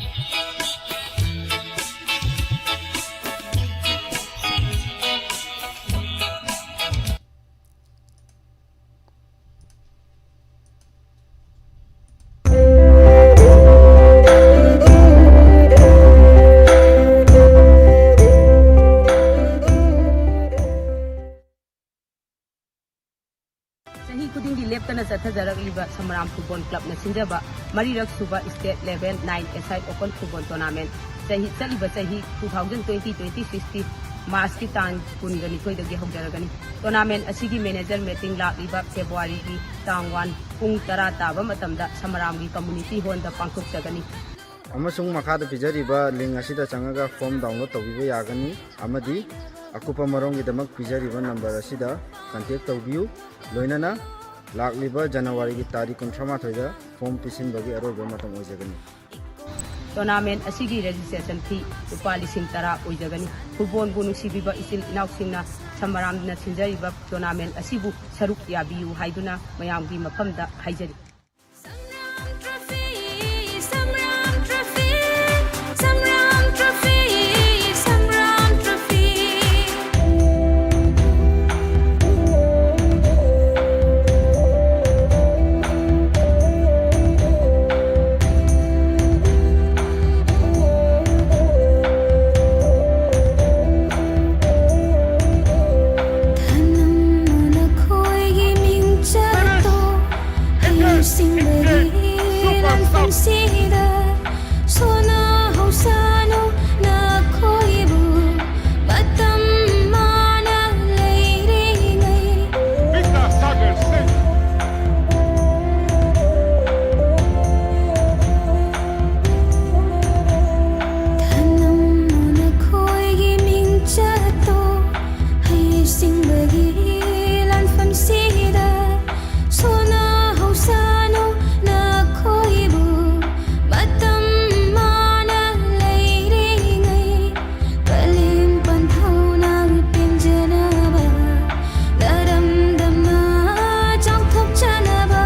चही खुदिंगी लेप्तना चथजरगलिबा समराम फुटबॉल क्लब न सिंजबा मरीरक सुबा state level 9 aside open football tournament चही चलिबा चही 2020-2016 मार्च की तांग कुनगनी खोइदगी हौजरगनी टूर्नामेंट असिगी मैनेजर मीटिंग लाक्लिबा फेब्रुआरी की तांग 1 पुंग 10 ताबा मतमदा समरामगी कम्युनिटी हॉल दा पांथोकजगनी अमसुंग मखादा पिजरिबा लिंक असिदा चंगागा फॉर्म डाउनलोड तौबिबा यागनी अमदी अकुपा मरोंगी दमक पिजरिबा नंबर असिदा कांटेक्ट तौबियु लोइनना लाक्लिबा जनवरी की तारीख 19 फॉर्म पिसिनबगी अरोबा मतम ओइजगनी टूर्नामेंट असिगी रजिस्ट्रेशन फी रुपा 10,000 ओइजगनी फुटबॉल बु नुसिबिबा इसिल इनाउसिंगना समरामना सिंजरिबा टूर्नामेंट असिबु सरुक याबियु हाइदुना मयामगी मफमदा हाइजरी Samram Trophy Samram Trophy Samram Trophy Thanam na khoigi ming chato hay singbagi lan fansida sona hausano na khoibu matam mana leiri ngai Thanam na khoigi ming chato hay singbagi lan fansida sona hausano na khoibu matam mana leiri ngai kalim panthona pinjanaba daram damna changthok chanaba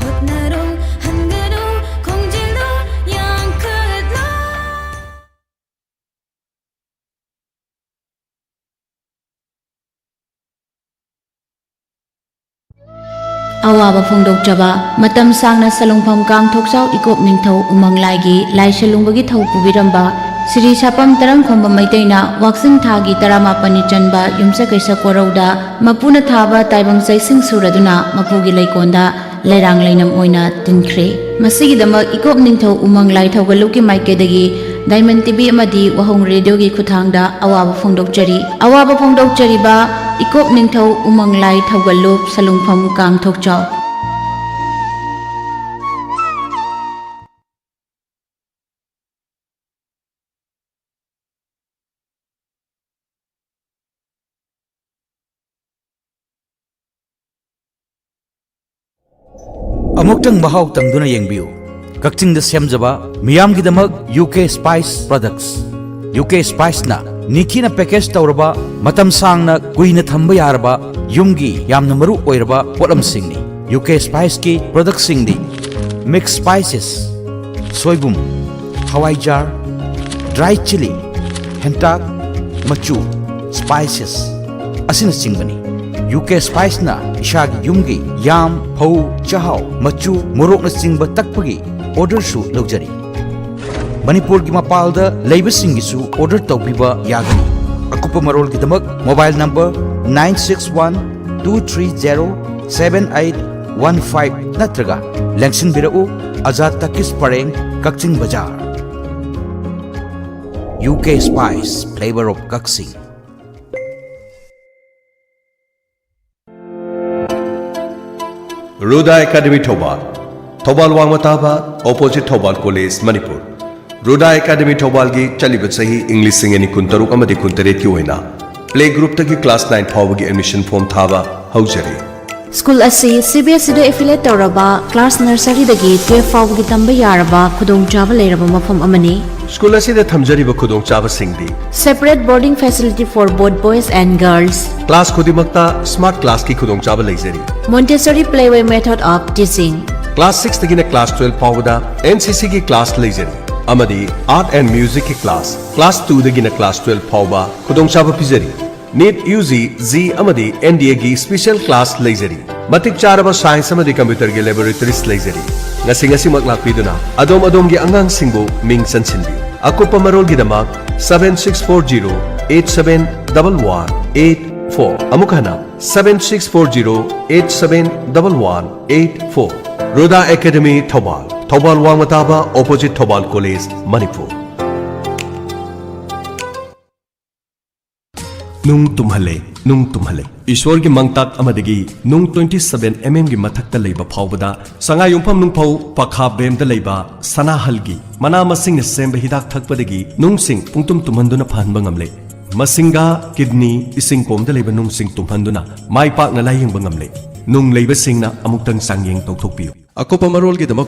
hotnaro hangaro khongjelo yang khadla अवाब फोंदोकजबा मतम सांगना सलुंगफम कांगथोकसाव इकोप निंगथौ उमंगलाइगी लाइसलुंगबगी थौ पुबिरंबा श्री सापम तरंगखोंब मैतैना वाक्सिंग थागी 18 चनबा युमसकैसा कोरौदा मपुना थाबा ताइबंग चैसिंग सुरदुना मपुगी लैकोंदा लैरांग लैनम ओइना तिनख्रे मसिगिदमक इकोप निंगथौ उमंगलाई थौगलुकी माइकेदगी डायमंड टीवी अमदी वहोंग रेडियो की खुथांगदा अवाब फोंदोकचरीबा इकोप निंगथौ उमंगलाई थौगलुप सलुंगफम कांगथोकचाव अमुक्तंग महाव तंगदुना येंगबियु कक्चिंग द सेमजबा मियामगिदमक UK spice products UK spice ना निखिना पैकेज तौरबा मतम सांगना कुइना थंबा यारबा युमगी यामना मरु ओइरबा पोटम सिंगनी यूके स्पाइस की प्रोडक्ट सिंगदी मिक्स स्पाइसेस सोयबुम हवाई जार ड्राई चिली हेंटाक मचू स्पाइसेस असिना सिंगनी UK Spice na ishagi yumgi yam phau chahau machu morok na chingba takpagi order su lojari Manipur gi mapal da labor singi su order tawbiba yagani akupa marol gi damak mobile number 9612307815 natraga lengsin birau Azad Takis Pareng Kakching Bazaar UK Spice flavor of Kakching Ruda Academy Thobal Thobal Wangmataba opposite Thobal College Manipur Ruda Academy Thobal gi chaliba sahi English singeni kuntaruk amadi kuntaret ki oina play group ta gi class 9 phawgi admission form thaba haujari School asi CBSE da affiliate tawraba class nursery dagi 12 fawgi tamba yaraba khudong chaba leiraba mafam amani School asi da thamjariba khudong chaba singdi separate boarding facility for both boys and girls class khudimakta smart class ki khudong chaba leijari Montessori playway method of teaching class 6 tagina class 12 phawda NCC ki class leijari amadi art and music ki class 2 dagina class 12 phawba khudong chaba pijari NEET UG Z amadi NDA gi special class leijari matik charaba science amadi computer gi laboratories leijari ngasi mak lakpiduna adom gi angang singbo ming sansinbi akupa marol gi damak 7640871184 amukhana 7640871184 Ruda Academy Thobal Wangmataba opposite Thobal College Manipur Nung tumhale Ishwar gi mangtak amadagi nung 27 mm gi mathakta leiba phawbada sanga yumpham nung phau pakha bem da leiba sana halgi mana masing ne semba hidak thakpadagi nung sing pungtum tumhanduna phanba ngamle masinga kidney ising kom da leiba nung sing tumhanduna mai pak na layeng bangamle nung leiba singna amuktang sangyeng tawthokpiu akopa marol gi